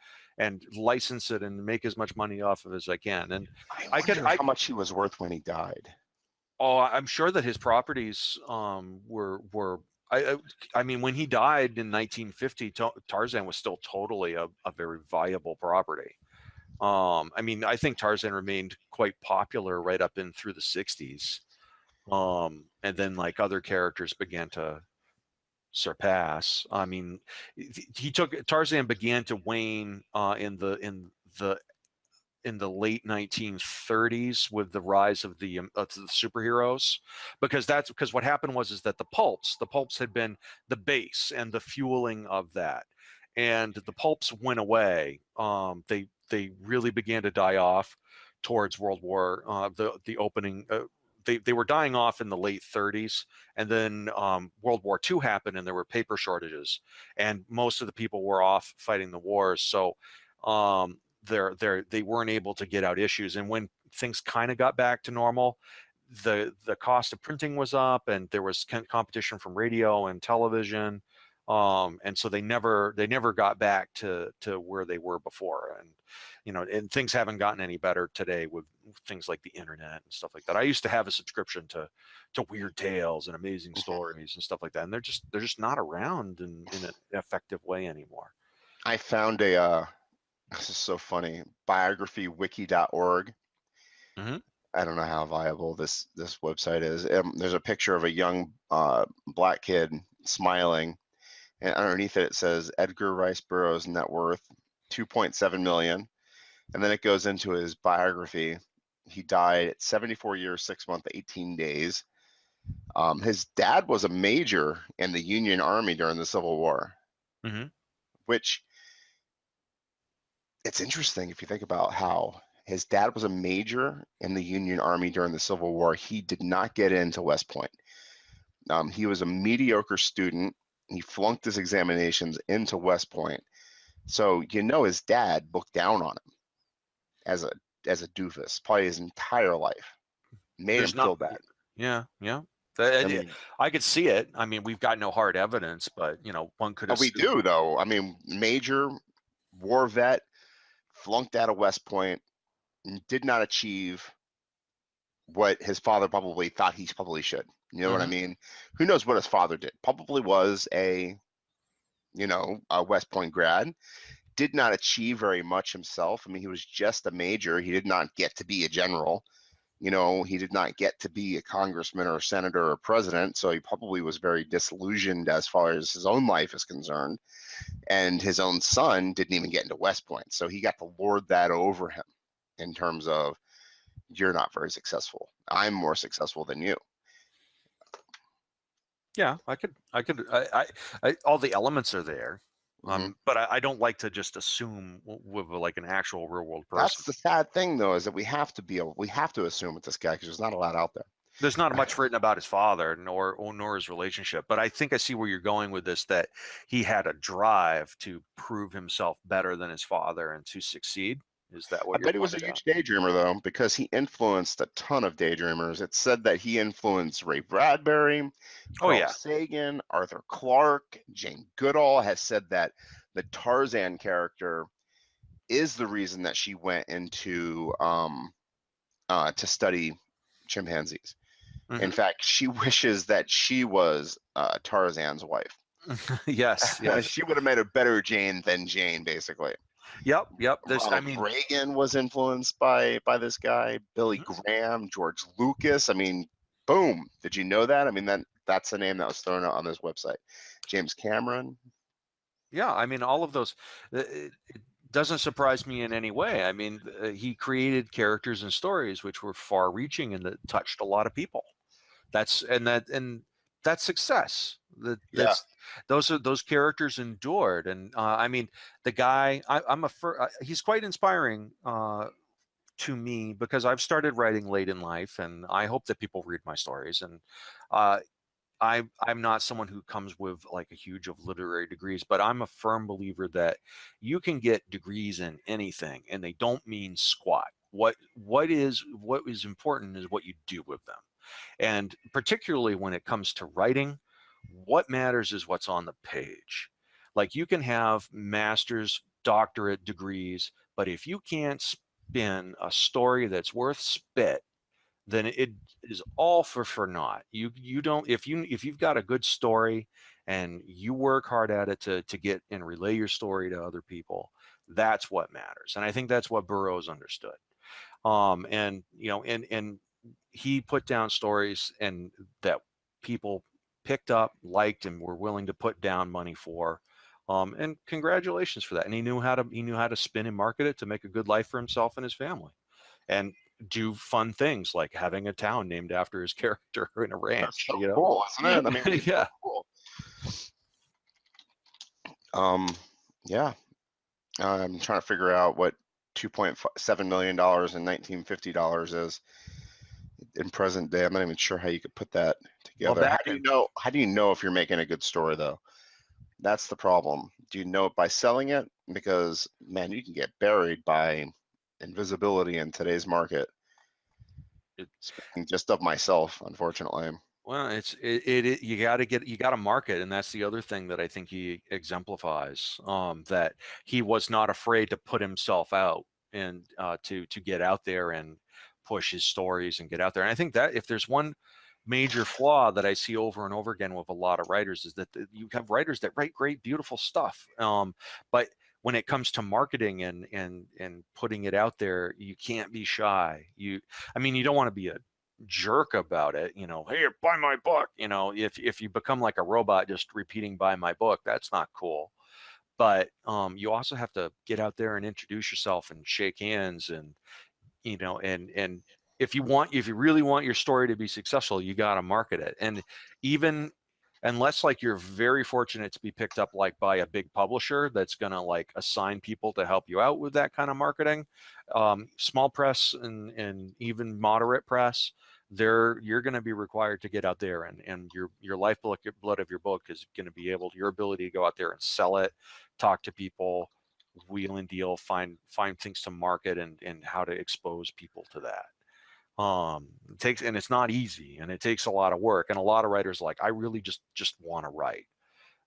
Speaker 2: license it and make as much money off of it as I can." And
Speaker 1: I
Speaker 2: I could,
Speaker 1: wonder how much he was worth when he died.
Speaker 2: oh, I'm sure that his properties were. I mean, when he died in 1950, Tarzan was still totally a very viable property. I mean, I think Tarzan remained quite popular right up in through the 60s. And then like other characters began to surpass. I mean, Tarzan began to wane the in the late 1930s with the rise of the superheroes, because what happened was is that the pulps had been the base and the fueling of that, and the pulps went away. They really began to die off towards World War the opening. They were dying off in the late 30s, and then World War II happened, and there were paper shortages, and most of the people were off fighting the wars. So they weren't able to get out issues, and when things kind of got back to normal, the cost of printing was up, and there was competition from radio and television, and so they never got back to where they were before. And and things haven't gotten any better today with things like the internet and stuff like that. I used to have a subscription to Weird Tales and Amazing Stories and stuff like that, and they're just not around in an effective way anymore.
Speaker 1: I found this is so funny, biographywiki.org.
Speaker 2: Hmm.
Speaker 1: I don't know how viable this website is. There's a picture of a young black kid smiling, and underneath it says Edgar Rice Burroughs net worth 2.7 million, and then it goes into his biography. He died at 74 years, 6 months, 18 days. His dad was a major in the Union Army during the Civil War,
Speaker 2: Hmm.
Speaker 1: which it's interesting if you think about how his dad was a major in the Union Army during the Civil War. He did not get into West Point. He was a mediocre student. He flunked his examinations into West Point. So his dad looked down on him as a doofus, probably his entire life. made him
Speaker 2: There's not.
Speaker 1: feel bad.
Speaker 2: Yeah, yeah.
Speaker 1: I mean,
Speaker 2: I could see it. I mean, we've got no hard evidence, but one could
Speaker 1: we
Speaker 2: assume.
Speaker 1: do though. I mean, major war vet, flunked out of West Point, did not achieve what his father probably thought he probably should. You know what I
Speaker 2: Mhm.
Speaker 1: mean? Who knows what his father did? Probably was a West Point grad. Did not achieve very much himself. I mean, he was just a major. He did not get to be a general. He did not get to be a congressman or a senator or a president. So he probably was very disillusioned as far as his own life is concerned. And his own son didn't even get into West Point. So he got to lord that over him in terms of, you're not very successful. I'm more successful than you.
Speaker 2: Yeah, all the elements are there.
Speaker 1: Mm-hmm.
Speaker 2: But I don't like to just assume with like an actual real world person.
Speaker 1: That's the sad thing, though, is that we have to assume with this guy because there's not a lot out there.
Speaker 2: There's not much written about his father nor his relationship, but I think I see where you're going with this, that he had a drive to prove himself better than his father and to succeed. Is that
Speaker 1: I
Speaker 2: what you're
Speaker 1: bet he was a
Speaker 2: pointing out?
Speaker 1: huge daydreamer, though, because he influenced a ton of daydreamers. It's said that he influenced Ray Bradbury,
Speaker 2: Oh
Speaker 1: Carl
Speaker 2: yeah.
Speaker 1: Sagan, Arthur Clarke. Jane Goodall has said that the Tarzan character is the reason that she went into to study chimpanzees. In
Speaker 2: Hmm.
Speaker 1: fact, she wishes that she was Tarzan's wife.
Speaker 2: Yes, yes.
Speaker 1: She would have made a better Jane than Jane, basically.
Speaker 2: Yep, yep. I
Speaker 1: Ronald
Speaker 2: mean,
Speaker 1: Reagan was influenced by this guy. Billy
Speaker 2: mhm.
Speaker 1: Graham, George Lucas. I mean, boom. Did you know that? I mean, that's the name that was thrown out on this website. James Cameron.
Speaker 2: Yeah, I mean, all of those. It doesn't surprise me in any way. I mean, he created characters and stories which were far-reaching and that touched a lot of people. That's success.
Speaker 1: Yeah.
Speaker 2: Those characters endured, and I mean, the guy. He's quite inspiring to me because I've started writing late in life, and I hope that people read my stories. And uh, I'm not someone who comes with like a huge of literary degrees, but I'm a firm believer that you can get degrees in anything, and they don't mean squat. What is important is what you do with them, and particularly when it comes to writing, what matters is what's on the page. Like you can have master's, doctorate degrees, but if you can't spin a story that's worth spit, then it is all for naught. You don't, if you've got a good story and you work hard at it to get and relay your story to other people, that's what matters. And I think that's what Burroughs understood. And and he put down stories and that people picked up, liked, and were willing to put down money for. And congratulations for that. And he knew how to spin and market it to make a good life for himself and his family, and do fun things like having a town named after his character in a
Speaker 1: That's
Speaker 2: ranch.
Speaker 1: so cool, isn't it? I mean, it's so
Speaker 2: Yeah.
Speaker 1: cool. Yeah. I'm trying to figure out what $2.7 million in 1950 dollars is in present day. I'm not even sure how you could put that
Speaker 2: Well,
Speaker 1: together. How
Speaker 2: back
Speaker 1: do you
Speaker 2: in
Speaker 1: know? How do you know if you're making a good story, though? That's the problem. Do you know it by selling it? Because man, you can get buried by invisibility in today's market.
Speaker 2: it,
Speaker 1: Speaking just of myself, unfortunately.
Speaker 2: well, you got to market, and that's the other thing that I think he exemplifies. That he was not afraid to put himself out and to get out there and push his stories and get out there. And I think that if there's one major flaw that I see over and over again with a lot of writers is that you have writers that write great, beautiful stuff, but when it comes to marketing and putting it out there, you can't be shy. I mean, you don't want to be a jerk about it, hey, buy my book. If you become like a robot just repeating buy my book, that's not cool. But you also have to get out there and introduce yourself and shake hands, and and if you really want your story to be successful, you got to market it. And even unless like you're very fortunate to be picked up like by a big publisher that's going to like assign people to help you out with that kind of marketing, small press and even moderate press, you're going to be required to get out there, and your lifeblood of your book is going to be your ability to go out there and sell it, talk to people, wheel and deal, find things to market, and how to expose people to that. And it's not easy, and it takes a lot of work, and a lot of writers like, I really just want to write.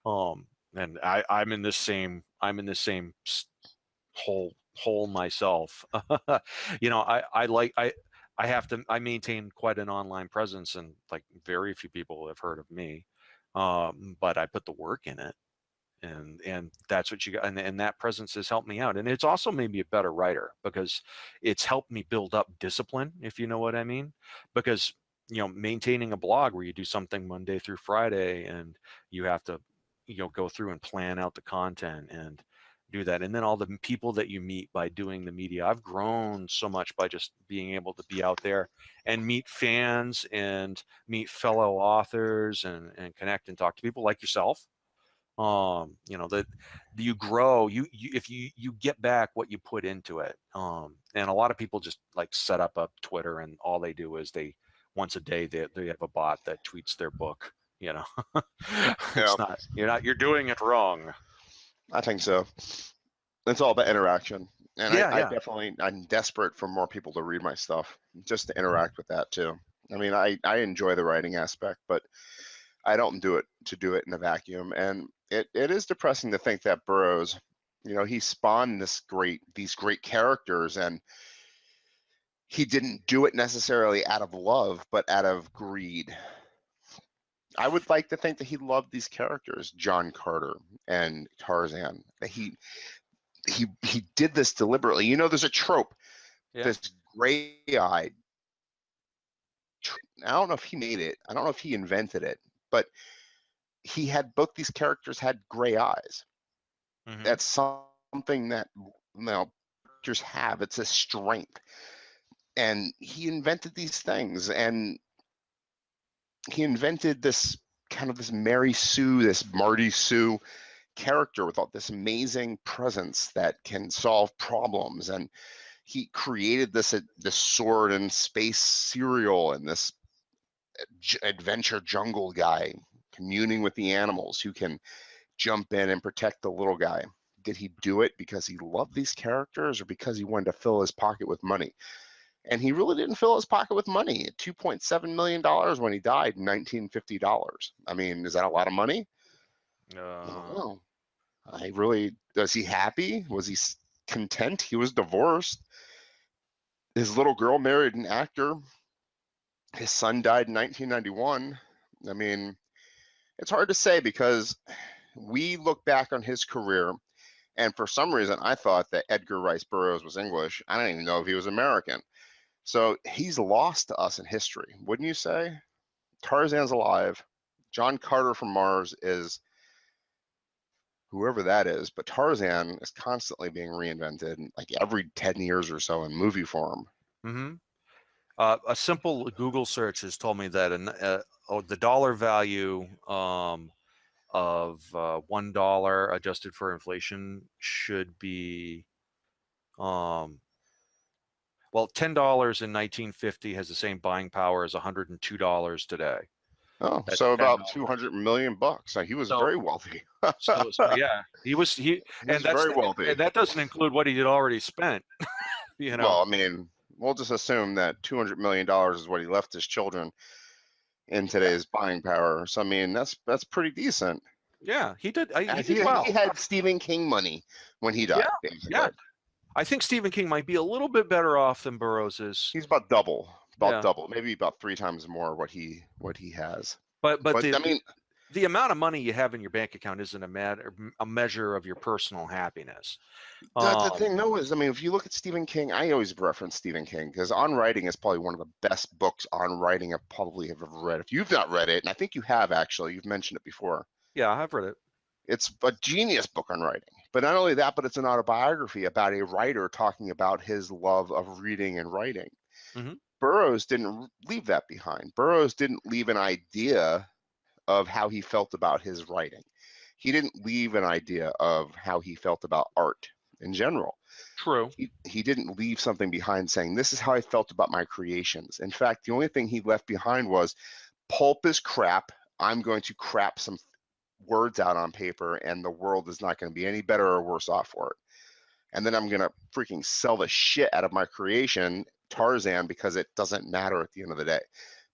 Speaker 2: And I'm in this same hole myself. I maintain quite an online presence, and like very few people have heard of me, but I put the work in it, and that's what you got, and that presence has helped me out, and it's also made me a better writer because it's helped me build up discipline, if you know what I mean. Because maintaining a blog where you do something Monday through Friday, and you have to go through and plan out the content and do that, and then all the people that you meet by doing the media. I've grown so much by just being able to be out there and meet fans and meet fellow authors and connect and talk to people like yourself. That you grow, if you get back what you put into it. And a lot of people just like set up a Twitter, and all they do is once a day they have a bot that tweets their book.
Speaker 1: Yeah,
Speaker 2: It's not, you're doing it wrong.
Speaker 1: I think so. It's all about interaction. And
Speaker 2: Yeah.
Speaker 1: I'm desperate for more people to read my stuff, just to interact with that too. I mean, I enjoy the writing aspect, but I don't do it in a vacuum. And it is depressing to think that Burroughs, he spawned these great characters, and he didn't do it necessarily out of love, but out of greed. I would like to think that he loved these characters, John Carter and Tarzan. He did this deliberately. There's a trope,
Speaker 2: Yeah.
Speaker 1: this gray-eyed. I don't know if he made it. I don't know if he invented it, but both these characters had gray eyes.
Speaker 2: Mm-hmm.
Speaker 1: That's something that characters have. It's a strength, and he invented these things, and he invented this kind of this Mary Sue, this Marty Sue character with all this amazing presence that can solve problems. And he created this sword and space serial, and this adventure jungle guy communing with the animals who can jump in and protect the little guy. Did he do it because he loved these characters, or because he wanted to fill his pocket with money? And he really didn't fill his pocket with money. $2.7 million when he died in $1950. I mean, is that a lot of money? I don't know. Was he happy? Was he content? He was divorced. His little girl married an actor. His son died in 1991. I mean, it's hard to say, because we look back on his career, and for some reason I thought that Edgar Rice Burroughs was English. I don't even know if he was American. So he's lost to us in history, wouldn't you say? Tarzan's alive. John Carter from Mars is whoever that is, but Tarzan is constantly being reinvented, like every 10 years or so, in movie form.
Speaker 2: Mm-hmm. A simple Google search has told me that the dollar value of $1 adjusted for inflation should be well, $10 in 1950 has the same buying power as $102 today.
Speaker 1: Oh,
Speaker 2: That's
Speaker 1: so about
Speaker 2: $10.
Speaker 1: 200 million bucks. So he was very wealthy.
Speaker 2: So yeah, he was
Speaker 1: very wealthy.
Speaker 2: and that doesn't include what he had already spent.
Speaker 1: Well, I mean, we'll just assume that $200 million is what he left his children in today's buying power. So I mean, that's pretty decent.
Speaker 2: Yeah, he did. He
Speaker 1: He
Speaker 2: did well.
Speaker 1: had Stephen King money when he died, basically.
Speaker 2: Yeah. I think Stephen King might be a little bit better off than Burroughs is.
Speaker 1: He's about double, maybe about 3 times more what he has.
Speaker 2: But
Speaker 1: I mean,
Speaker 2: the amount of money you have in your bank account isn't a measure of your personal happiness.
Speaker 1: The thing, though, is, I mean, if you look at Stephen King, I always reference Stephen King because On Writing is probably one of the best books on writing I probably have ever read. If you've not read it, and I think you have, actually, you've mentioned it before.
Speaker 2: Yeah, I've read it.
Speaker 1: It's a genius book on writing. But not only that, but it's an autobiography about a writer talking about his love of reading and writing.
Speaker 2: Mm-hmm.
Speaker 1: Burroughs didn't leave that behind. Burroughs didn't leave an idea of how he felt about his writing. He didn't leave an idea of how he felt about art in general.
Speaker 2: True.
Speaker 1: He didn't leave something behind saying, this is how I felt about my creations. In fact, the only thing he left behind was, pulp is crap. I'm going to crap some words out on paper, and the world is not going to be any better or worse off for it. And then I'm going to freaking sell the shit out of my creation, Tarzan because it doesn't matter at the end of the day.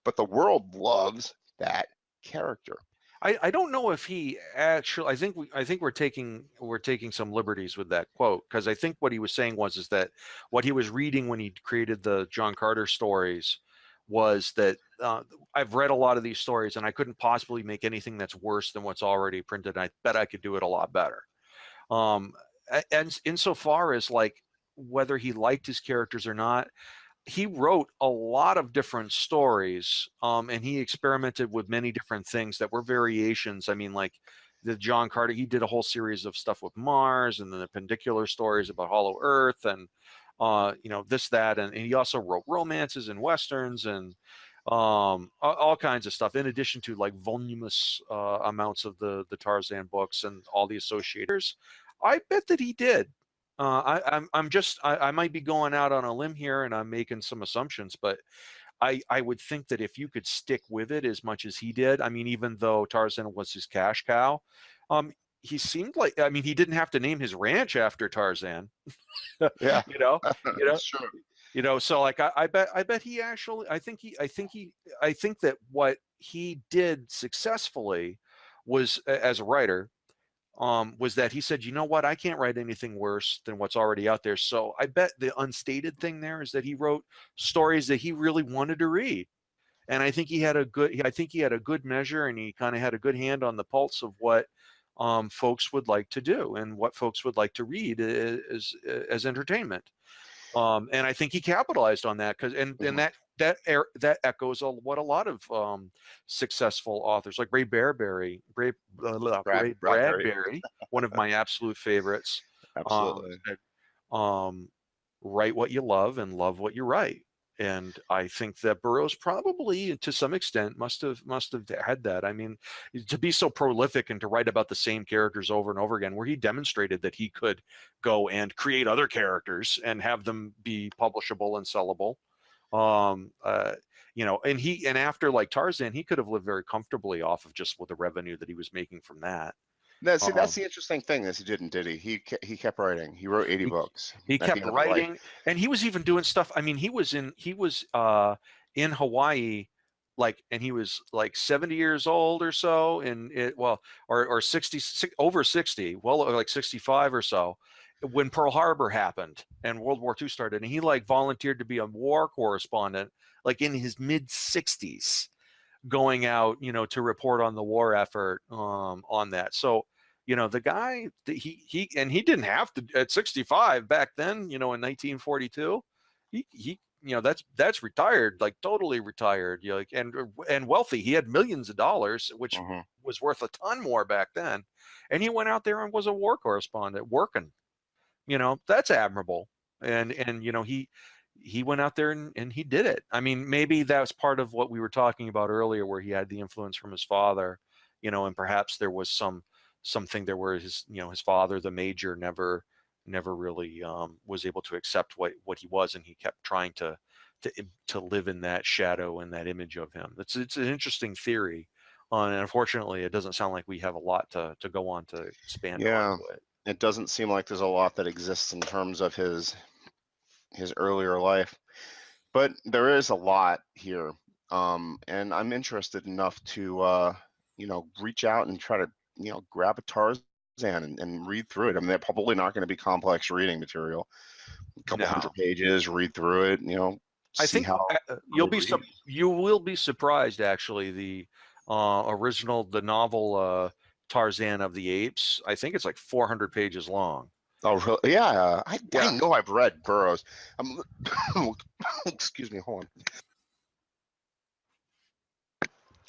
Speaker 1: But the world loves that character.
Speaker 2: I don't know if he actually. I think we're taking some liberties with that quote, because I think what he was saying is that what he was reading when he created the John Carter stories was that I've read a lot of these stories and I couldn't possibly make anything that's worse than what's already printed. And I bet I could do it a lot better. And insofar as like whether he liked his characters or not, he wrote a lot of different stories, and he experimented with many different things that were variations. I mean, like the John Carter, he did a whole series of stuff with Mars, and then the Pendicular stories about Hollow Earth, and you know, this, that, and he also wrote romances and westerns and all kinds of stuff, in addition to like voluminous amounts of the Tarzan books and all the associators. I bet that he did. I might be going out on a limb here and I'm making some assumptions, but I would think that if you could stick with it as much as he did, I mean, even though Tarzan was his cash cow, he seemed like, I mean, he didn't have to name his ranch after Tarzan.
Speaker 1: Yeah,
Speaker 2: you know, you know,
Speaker 1: it's true.
Speaker 2: you know, so like I bet he actually, I think that what he did successfully was, as a writer, was that he said, you know what, I can't write anything worse than what's already out there. So I bet the unstated thing there is that he wrote stories that he really wanted to read. And I think he had a good measure, and he kind of had a good hand on the pulse of what folks would like to do and what folks would like to read as entertainment. And I think he capitalized on that, because and that echoes what a lot of successful authors like Ray Bradbury, Ray Bradbury, one of my absolute favorites.
Speaker 1: Absolutely.
Speaker 2: Said, write what you love and love what you write. And I think that Burroughs probably, to some extent, must have had that. I mean, to be so prolific and to write about the same characters over and over again, where he demonstrated that he could go and create other characters and have them be publishable and sellable. You know, and after like Tarzan, he could have lived very comfortably off of just with the revenue that he was making from that.
Speaker 1: That's the interesting thing that he didn't, did he? He kept writing. He wrote 80 books.
Speaker 2: He kept writing, and he was even doing stuff. I mean, he was in Hawaii, like, and he was like 70 years old or so, and or 60, over 60, well, like 65 or so, when Pearl Harbor happened and World War II started, and he like volunteered to be a war correspondent, like in his mid 60s, going out, you know, to report on the war effort on that. So, you know, the guy, he didn't have to at 65 back then, you know, in 1942, he you know, that's retired, like totally retired, you know, like, and wealthy. He had millions of dollars, which was worth a ton more back then. And he went out there and was a war correspondent working, you know, that's admirable. And you know, he went out there and he did it. I mean, maybe that's part of what we were talking about earlier, where he had the influence from his father, you know, and perhaps there was something there where his, you know, his father, the major, never really was able to accept what he was, and he kept trying to live in that shadow and that image of him. It's an interesting theory, and unfortunately, it doesn't sound like we have a lot to go on to expand on it.
Speaker 1: It doesn't seem like there's a lot that exists in terms of his earlier life, but there is a lot here, and I'm interested enough to you know, reach out and try to, you know, grab a Tarzan and read through it. I mean, they're probably not going to be complex reading material. A couple hundred pages, read through it, you know.
Speaker 2: I think you will be surprised, actually. The the novel Tarzan of the Apes, I think it's like 400 pages long.
Speaker 1: Oh, really? Yeah, I know I've read Burroughs. Excuse me, hold on.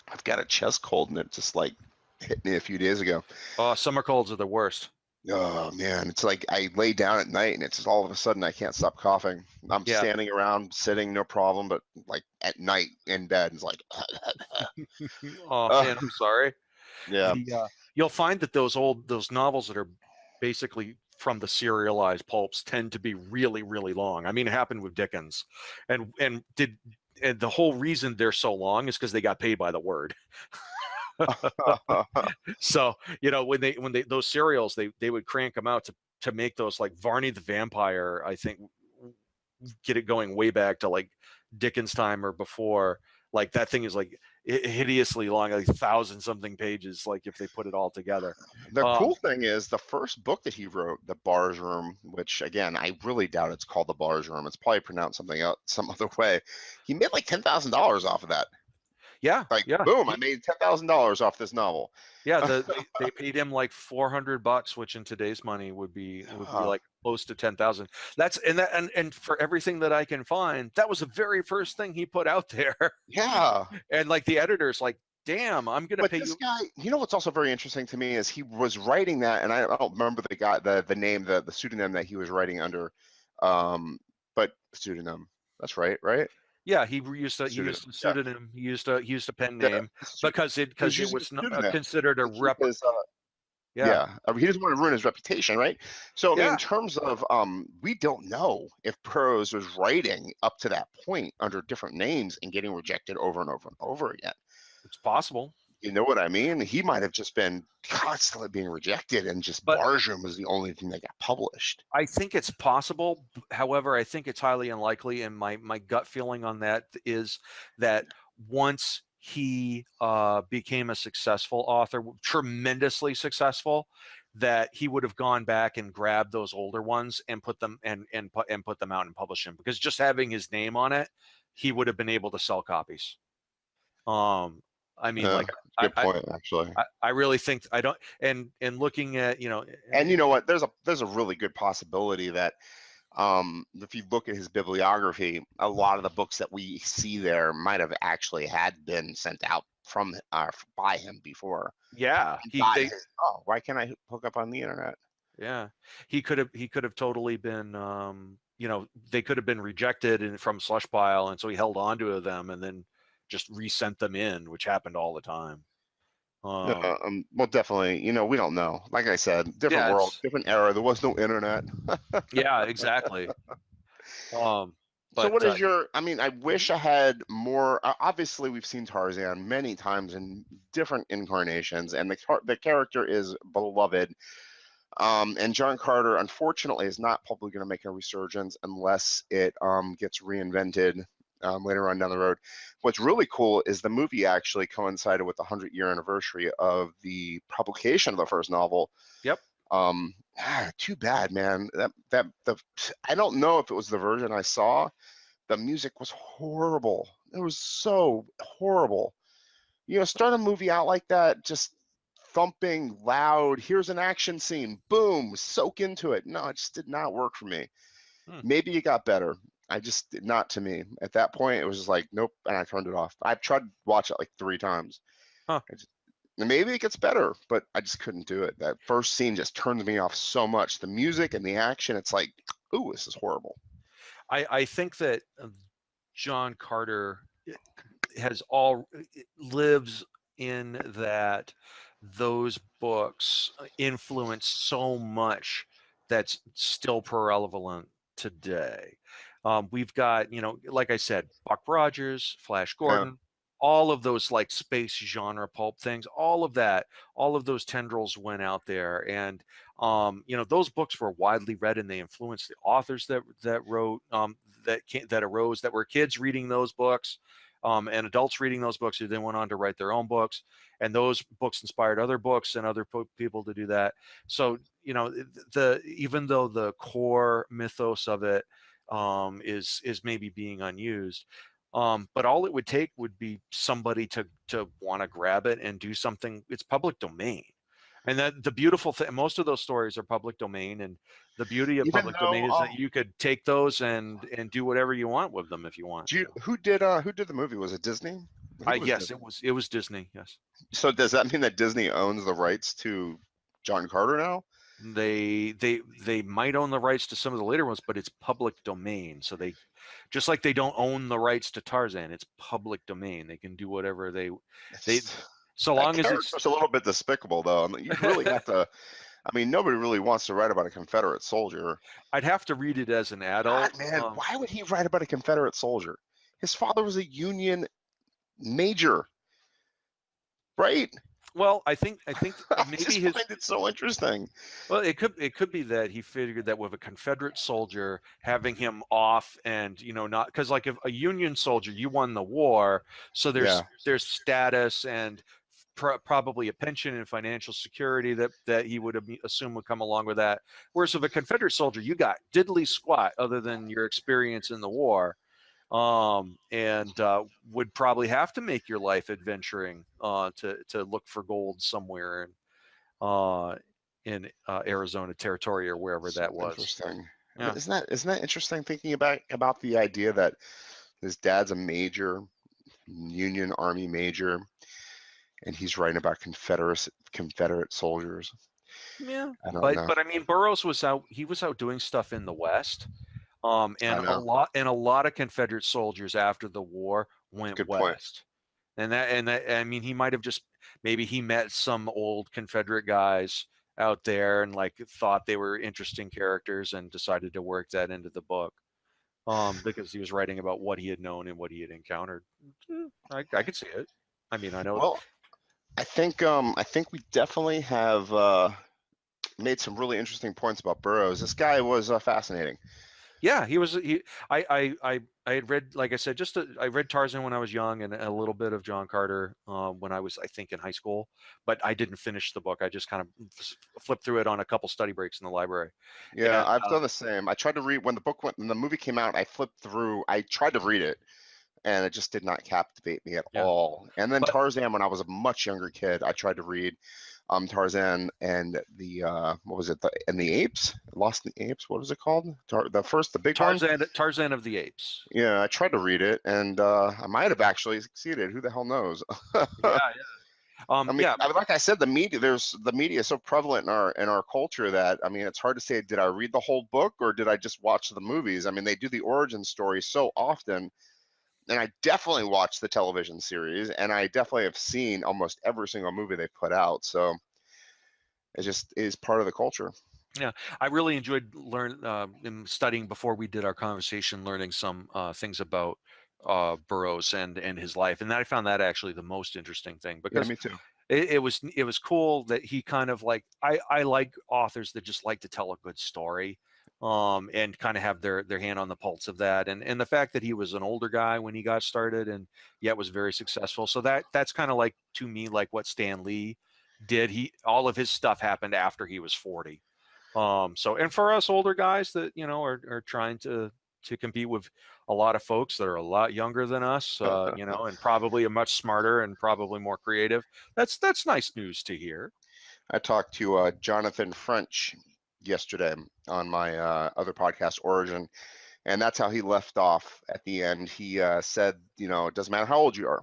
Speaker 1: I've got a chest cold, and it just like hit me a few days ago.
Speaker 2: Oh, summer colds are the worst.
Speaker 1: Oh man, it's like I lay down at night and it's just all of a sudden I can't stop coughing. I'm standing around, sitting, no problem, but like at night in bed, it's like.
Speaker 2: Oh man, I'm sorry.
Speaker 1: Yeah.
Speaker 2: You'll find that those novels that are basically from the serialized pulps tend to be really, really long. I mean, it happened with Dickens, and the whole reason they're so long is because they got paid by the word. So, you know, when they those serials, they would crank them out to make those, like Varney the Vampire, I think get it going way back to like Dickens time or before. Like that thing is like hideously long, like 1,000-something pages. Like if they put it all together.
Speaker 1: The cool thing is the first book that he wrote, The Bar's Room, which again I really doubt it's called The Bar's Room. It's probably pronounced something else, some other way. He made like $10,000 off of that.
Speaker 2: Yeah,
Speaker 1: Like
Speaker 2: yeah.
Speaker 1: boom, I made $10,000 off this novel.
Speaker 2: Yeah, they paid him like $400, which in today's money would be like close to 10,000. That's and for everything that I can find, that was the very first thing he put out there.
Speaker 1: Yeah.
Speaker 2: And like the editor's like, damn, I'm gonna pay
Speaker 1: this
Speaker 2: you.
Speaker 1: guy, you know what's also very interesting to me is he was writing that, and I don't remember the guy, the name, the pseudonym that he was writing under, but pseudonym. That's right, right?
Speaker 2: Yeah, he used a pseudonym. He used a pen name because it was not considered a
Speaker 1: Yeah, he doesn't want to ruin his reputation, right? So I mean,
Speaker 2: Yeah.
Speaker 1: in terms of we don't know if Burroughs was writing up to that point under different names and getting rejected over and over and over again.
Speaker 2: It's possible.
Speaker 1: You know what I mean? He might have just been constantly being rejected, and just Bar's Room was the only thing that got published.
Speaker 2: I think it's possible. However, I think it's highly unlikely, and my gut feeling on that is that once he became a successful author, tremendously successful, that he would have gone back and grabbed those older ones and put them put them out and publish them, because just having his name on it, he would have been able to sell copies. I mean, like,
Speaker 1: good point, actually.
Speaker 2: I really think I don't. And looking at,
Speaker 1: and you know what, there's a really good possibility that if you look at his bibliography, a lot of the books that we see there might have actually had been sent out from by him before.
Speaker 2: Yeah,
Speaker 1: why can't I hook up on the internet?
Speaker 2: Yeah, he could have totally been, they could have been rejected from slush pile, and so he held on to them and then just resent them in, which happened all the time.
Speaker 1: Well, definitely, we don't know. Like I said, different world, different era. There was no internet.
Speaker 2: Yeah, exactly.
Speaker 1: So what is your, I mean, I wish I had more. Obviously, we've seen Tarzan many times in different incarnations, and the character is beloved. And John Carter, unfortunately, is not probably going to make a resurgence unless it gets reinvented later on down the road. What's really cool is the movie actually coincided with the 100-year anniversary of the publication of the first novel.
Speaker 2: Yep.
Speaker 1: Too bad, man. I don't know if it was the version I saw. The music was horrible. It was so horrible. Start a movie out like that, just thumping, loud. Here's an action scene. Boom, soak into it. No, it just did not work for me. Maybe it got better. Not to me. At that point, it was just like, nope, and I turned it off. I've tried to watch it like 3 times. Maybe it gets better, but I just couldn't do it. That first scene just turns me off so much. The music and the action, it's like, ooh, this is horrible.
Speaker 2: I think that John Carter lives in that those books influence so much that's still prevalent today. We've got, like I said, Buck Rogers, Flash Gordon, all of those like space genre pulp things, all of those tendrils went out there. And, those books were widely read, and they influenced the authors that wrote, that arose, that were kids reading those books, and adults reading those books who then went on to write their own books. And those books inspired other books and other people to do that. So, even though the core mythos of it is maybe being unused, but all it would take would be somebody to want to grab it and do something. It's public domain. And that the beautiful thing, most of those stories are public domain, and the beauty of public domain is that you could take those and do whatever you want with them if you want.
Speaker 1: Who did the movie? Was it Disney?
Speaker 2: Yes, it was Disney. Yes.
Speaker 1: So does that mean that Disney owns the rights to John Carter now?
Speaker 2: They might own the rights to some of the later ones, but it's public domain. So they, just like they don't own the rights to Tarzan, it's public domain. They can do whatever they so long as it's
Speaker 1: a little bit despicable, though. I mean, you really have to. I mean, nobody really wants to write about a Confederate soldier.
Speaker 2: I'd have to read it as an adult.
Speaker 1: God, man, why would he write about a Confederate soldier? His father was a Union major, right?
Speaker 2: Well, I think
Speaker 1: I
Speaker 2: maybe
Speaker 1: just
Speaker 2: his
Speaker 1: find it so interesting.
Speaker 2: well, it could be that he figured that with a Confederate soldier having him off and not because like if a Union soldier you won the war, so
Speaker 1: Yeah.
Speaker 2: there's status and probably a pension and financial security that he would assume would come along with that. Whereas with a Confederate soldier you got diddly squat other than your experience in the war, and would probably have to make your life adventuring to look for gold somewhere uh, in Arizona territory or wherever
Speaker 1: So
Speaker 2: that was.
Speaker 1: interesting.
Speaker 2: Yeah,
Speaker 1: Isn't that interesting thinking about the idea that his dad's a major, Union Army major, and he's writing about Confederate soldiers.
Speaker 2: yeah.
Speaker 1: I don't
Speaker 2: But
Speaker 1: know.
Speaker 2: but I mean, Burroughs was out. He was out doing stuff in the West.
Speaker 1: I
Speaker 2: And
Speaker 1: know.
Speaker 2: a lot of Confederate soldiers after the war went
Speaker 1: Good point.
Speaker 2: west. And that I mean, he might have just maybe he met some old Confederate guys out there and like thought they were interesting characters and decided to work that into the book. Because he was writing about what he had known and what he had encountered. I could see it. I mean, I know.
Speaker 1: Well, I think we definitely have made some really interesting points about Burroughs. This guy was fascinating.
Speaker 2: Yeah, he was. I had read, like I said, I read Tarzan when I was young and a little bit of John Carter when I was, I think, in high school. But I didn't finish the book. I just kind of flipped through it on a couple study breaks in the library.
Speaker 1: Yeah,
Speaker 2: And
Speaker 1: I've done the same. I tried to read when the movie came out. I flipped through. I tried to read it, and it just did not captivate me at
Speaker 2: yeah,
Speaker 1: all. And then
Speaker 2: but
Speaker 1: Tarzan, when I was a much younger kid, I tried to read Tarzan and the what was it? And the Apes, Lost in the Apes. What was it called? The big one.
Speaker 2: Tarzan of the Apes.
Speaker 1: Yeah, I tried to read it, and I might have actually succeeded. Who the hell knows?
Speaker 2: Yeah,
Speaker 1: I mean,
Speaker 2: yeah.
Speaker 1: like I said, the media is so prevalent in our culture that I mean, it's hard to say. Did I read the whole book or did I just watch the movies? I mean, they do the origin story so often, and I definitely watched the television series, and I definitely have seen almost every single movie they put out. So it just is part of the culture.
Speaker 2: Yeah, I really enjoyed in studying before we did our conversation, learning some things about Burroughs and his life, and I found that actually the most interesting thing
Speaker 1: Yeah,
Speaker 2: because
Speaker 1: me too.
Speaker 2: it was cool that he kind of like I like authors that just like to tell a good story, and kind of have their hand on the pulse of that, and the fact that he was an older guy when he got started and yet was very successful. So that's kind of like to me like what Stan Lee did. All of his stuff happened after he was 40. So, and for us older guys that, are trying to compete with a lot of folks that are a lot younger than us, and probably a much smarter and probably more creative. That's nice news to hear.
Speaker 1: I talked to Jonathan French yesterday on my other podcast, Origin, and that's how he left off at the end. He said, it doesn't matter how old you are,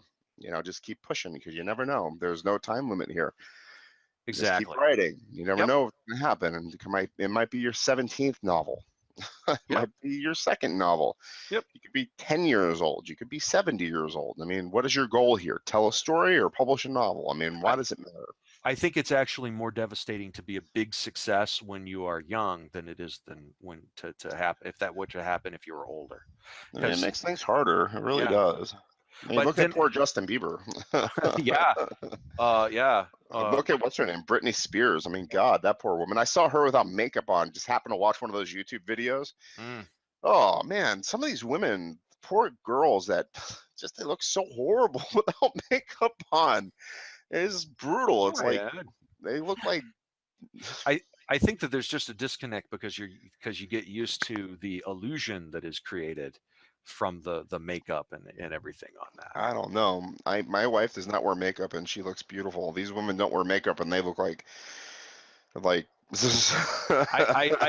Speaker 1: just keep pushing because you never know. There's no time limit here. Just keep
Speaker 2: Exactly.
Speaker 1: writing. You never
Speaker 2: Yep.
Speaker 1: know what's going to happen, and it might be your 17th novel. It
Speaker 2: Yep.
Speaker 1: might be your second novel.
Speaker 2: Yep.
Speaker 1: You could be 10 years old. You could be 70 years old. I mean, what is your goal here? Tell a story or publish a novel? I mean,
Speaker 2: I,
Speaker 1: why does it matter?
Speaker 2: I think it's actually more devastating to be a big success when you are young than it is than when to happen if that were to happen if you were older.
Speaker 1: I mean, it
Speaker 2: Because
Speaker 1: makes things harder. It really
Speaker 2: yeah,
Speaker 1: does. I mean,
Speaker 2: but
Speaker 1: look at
Speaker 2: then
Speaker 1: poor Justin Bieber.
Speaker 2: yeah, yeah.
Speaker 1: Look at what's her name, Britney Spears. I mean, God, that poor woman. I saw her without makeup on. Just happened to watch one of those YouTube videos.
Speaker 2: Mm,
Speaker 1: Oh man, some of these women, poor girls that just they look so horrible without makeup on. It's brutal. It's like
Speaker 2: yeah.
Speaker 1: they look like
Speaker 2: I think that there's just a disconnect because you get used to the illusion that is created from the makeup and everything on that.
Speaker 1: I don't know. My wife does not wear makeup and she looks beautiful. These women don't wear makeup and they look like
Speaker 2: I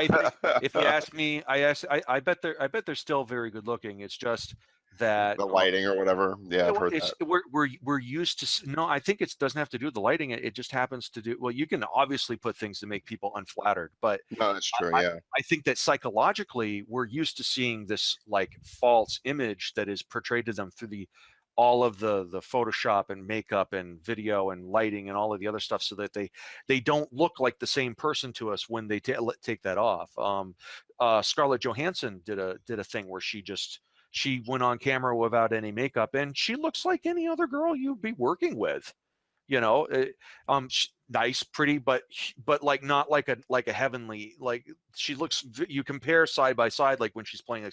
Speaker 2: think if you ask me, I bet they're still very good looking. It's just that
Speaker 1: the lighting or whatever. Yeah, I've heard
Speaker 2: it's
Speaker 1: that.
Speaker 2: we're used to no. I think it doesn't have to do with the lighting. It just happens to do well. You can obviously put things to make people unflattered, but
Speaker 1: No, that's true.
Speaker 2: I,
Speaker 1: Yeah.
Speaker 2: I think that psychologically we're used to seeing this like false image that is portrayed to them through all of the Photoshop and makeup and video and lighting and all of the other stuff, so that they don't look like the same person to us when they take that off. Scarlett Johansson did a thing where she went on camera without any makeup and she looks like any other girl you'd be working with. nice, pretty, but like not like a heavenly, like she looks. You compare side by side, like when she's playing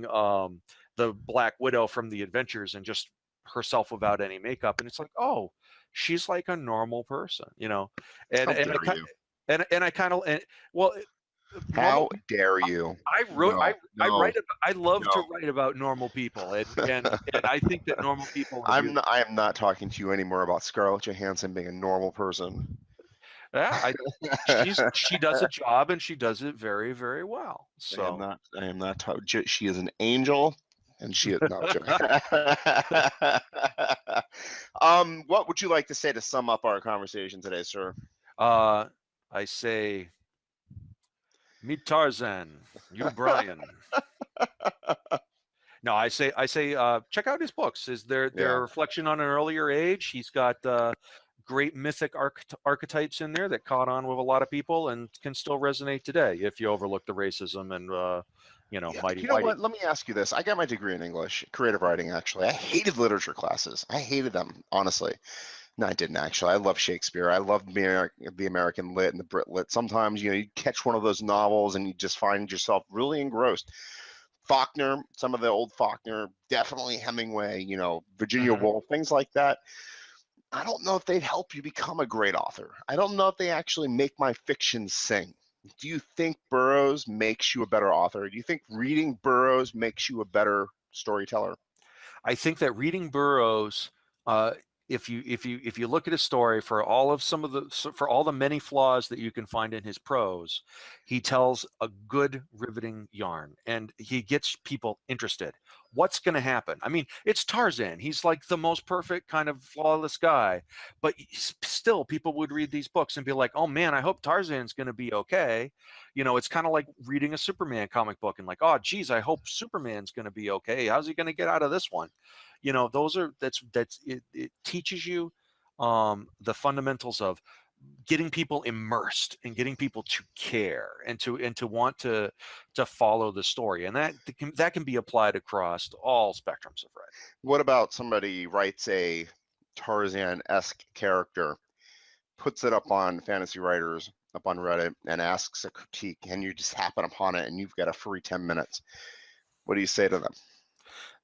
Speaker 2: the Black Widow from the Adventures and just herself without any makeup, and it's like, oh, she's like a normal person, and
Speaker 1: How
Speaker 2: and
Speaker 1: dare
Speaker 2: I
Speaker 1: you?
Speaker 2: and I kind of well. Normal.
Speaker 1: How dare you?
Speaker 2: I wrote.
Speaker 1: No,
Speaker 2: I
Speaker 1: no,
Speaker 2: write. I love to
Speaker 1: no.
Speaker 2: write about normal people, and I think that normal people are beautiful.
Speaker 1: I am not talking to you anymore about Scarlett Johansson being a normal person.
Speaker 2: Yeah, she does a job and she does it very, very well. So
Speaker 1: I am not she is an angel and she is no joking. What would you like to say to sum up our conversation today, sir?
Speaker 2: I say, meet Tarzan, you Brian. No, I say, check out his books. They're
Speaker 1: Yeah.
Speaker 2: a reflection on an earlier age. He's got great mythic archetypes in there that caught on with a lot of people and can still resonate today if you overlook the racism and Mighty
Speaker 1: You know
Speaker 2: Whitey.
Speaker 1: what? Let me ask you this. I got my degree in English, creative writing, actually. I hated literature classes. I hated them, honestly. No, I didn't actually. I love Shakespeare. I love the American lit and the Brit lit. Sometimes, you catch one of those novels and you just find yourself really engrossed. Faulkner, some of the old Faulkner, definitely Hemingway, Virginia Woolf, things like that. I don't know if they'd help you become a great author. I don't know if they actually make my fiction sing. Do you think Burroughs makes you a better author? Do you think reading Burroughs makes you a better storyteller?
Speaker 2: I think that reading Burroughs, if you look at his story for all the many flaws that you can find in his prose, he tells a good riveting yarn and he gets people interested. What's going to happen? I mean, it's Tarzan. He's like the most perfect kind of flawless guy, but still people would read these books and be like, oh man, I hope Tarzan's going to be okay. It's kind of like reading a Superman comic book and like, oh geez, I hope Superman's going to be okay. How's he going to get out of this one? It teaches you the fundamentals of getting people immersed and getting people to care and to want to follow the story, and that can be applied across all spectrums of writing.
Speaker 1: What about somebody writes a Tarzan-esque character, puts it up on fantasywriters, up on Reddit, and asks a critique, and you just happen upon it and you've got a free 10 minutes? What do you say to them?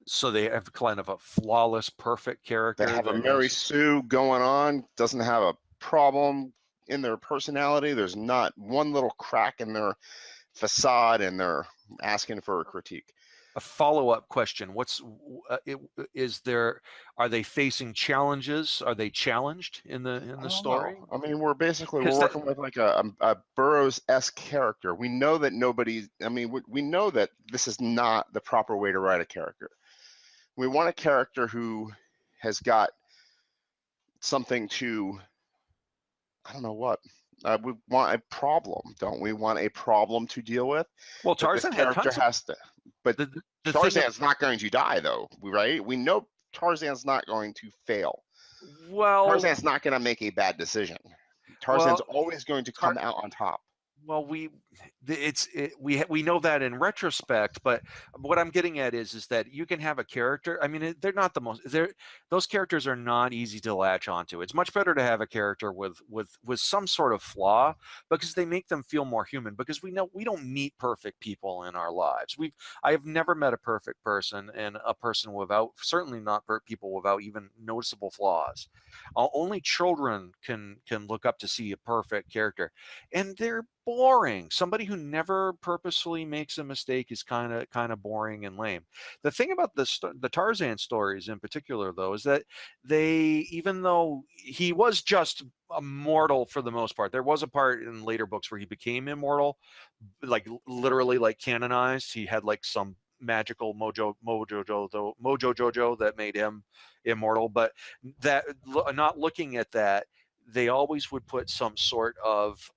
Speaker 2: So they have kind of a flawless, perfect character.
Speaker 1: They have a Mary Sue going on, doesn't have a problem in their personality. There's not one little crack in their facade, and they're asking for a critique.
Speaker 2: A follow-up question: are they facing challenges? Are they challenged in the story?
Speaker 1: I mean, we're working with like a Burroughs-esque character. We know that we know that this is not the proper way to write a character. We want a character who has got something to, I don't know what. We want a problem, don't we? Want a problem to deal with.
Speaker 2: Well, Tarzan had tons of,
Speaker 1: but Tarzan's not going to die, though, right? We know Tarzan's not going to fail.
Speaker 2: Well,
Speaker 1: Tarzan's not going to make a bad decision. Tarzan's always going to come out on top.
Speaker 2: Well, we know that in retrospect, but what I'm getting at is that you can have a character. I mean, they're not those characters are not easy to latch onto. It's much better to have a character with some sort of flaw because they make them feel more human. Because we know we don't meet perfect people in our lives. I have never met a perfect person and a person certainly not people without even noticeable flaws. Only children can look up to see a perfect character, and they're boring. Somebody who never purposefully makes a mistake is kind of boring and lame. The thing about the Tarzan stories in particular, though, is that even though he was just immortal for the most part, there was a part in later books where he became immortal, like literally like canonized. He had like some magical mojo jojo that made him immortal, but that not looking at that, they always would put some sort of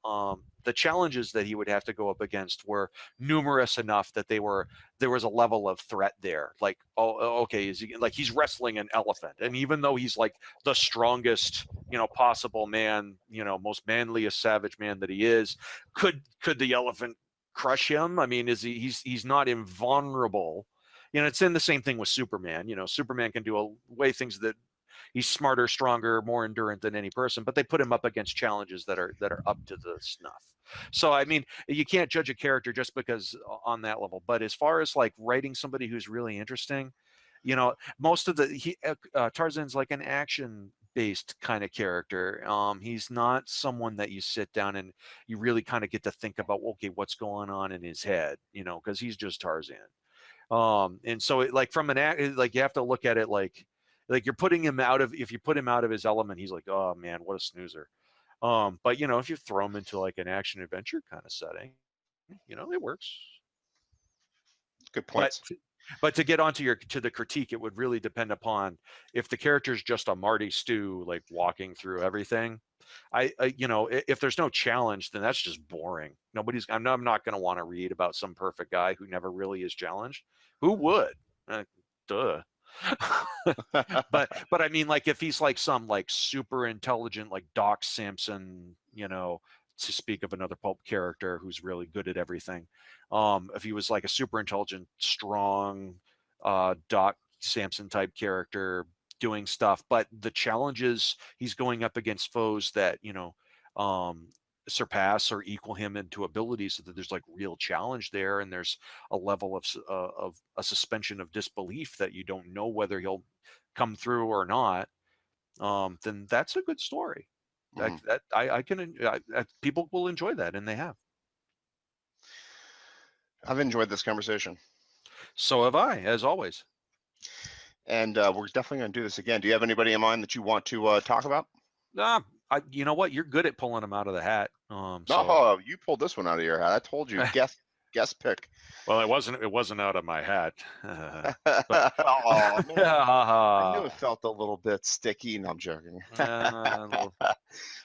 Speaker 2: the challenges that he would have to go up against were numerous enough that there was a level of threat there. Like, oh, okay, he's wrestling an elephant, and even though he's like the strongest, possible man, most manliest savage man that he is, could the elephant crush him? I mean, he's not invulnerable. It's in the same thing with Superman. Superman can do things that he's smarter, stronger, more endurant than any person, but they put him up against challenges that are up to the snuff. So I mean, you can't judge a character just because on that level. But as far as like writing somebody who's really interesting, you know, most of the Tarzan's like an action based kind of character. He's not someone that you sit down and you really kind of get to think about, okay, what's going on in his head, you know, because he's just Tarzan. And so it, like from an like you have to look at it like you're putting him out of, if you put him out of his element, he's like, oh man, what a snoozer. But you know, if you throw him into like an action adventure kind of setting, you know, it works.
Speaker 1: Good points.
Speaker 2: But to get onto the critique, it would really depend upon if the character's just a Marty Stew, like walking through everything. I you know, if there's no challenge, then that's just boring. I'm not going to want to read about some perfect guy who never really is challenged. Who would? Duh. but I mean, like if he's like some like super intelligent like Doc Samson, you know, to speak of another pulp character who's really good at everything. If he was like a super intelligent, strong Doc Samson type character doing stuff, but the challenges he's going up against foes that, you know, surpass or equal him into abilities, so that there's like real challenge there, and there's a level of a suspension of disbelief that you don't know whether he'll come through or not. Then that's a good story. That I can people will enjoy that, and they have.
Speaker 1: I've enjoyed this conversation.
Speaker 2: So have I, as always.
Speaker 1: And we're definitely going to do this again. Do you have anybody in mind that you want to talk about?
Speaker 2: You know what? You're good at pulling them out of the hat.
Speaker 1: No, you pulled this one out of your hat. I told you, guess pick.
Speaker 2: Well, it wasn't out of my hat.
Speaker 1: But, oh, man. I knew it felt a little bit sticky. No, I'm joking.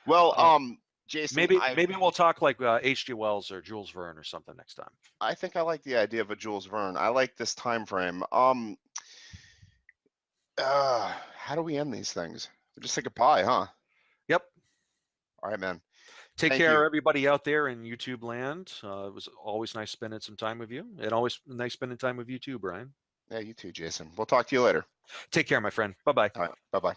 Speaker 1: Well, Jason,
Speaker 2: maybe we'll talk like H.G. Wells or Jules Verne or something next time.
Speaker 1: I think I like the idea of a Jules Verne. I like this time frame. How do we end these things? We just say goodbye, huh?
Speaker 2: Yep.
Speaker 1: All right, man.
Speaker 2: Take care, everybody out there in YouTube land. It was always nice spending some time with you, and always nice spending time with you too, Brian.
Speaker 1: Yeah, you too, Jason. We'll talk to you later.
Speaker 2: Take care, my friend. Bye-bye.
Speaker 1: All right, bye-bye.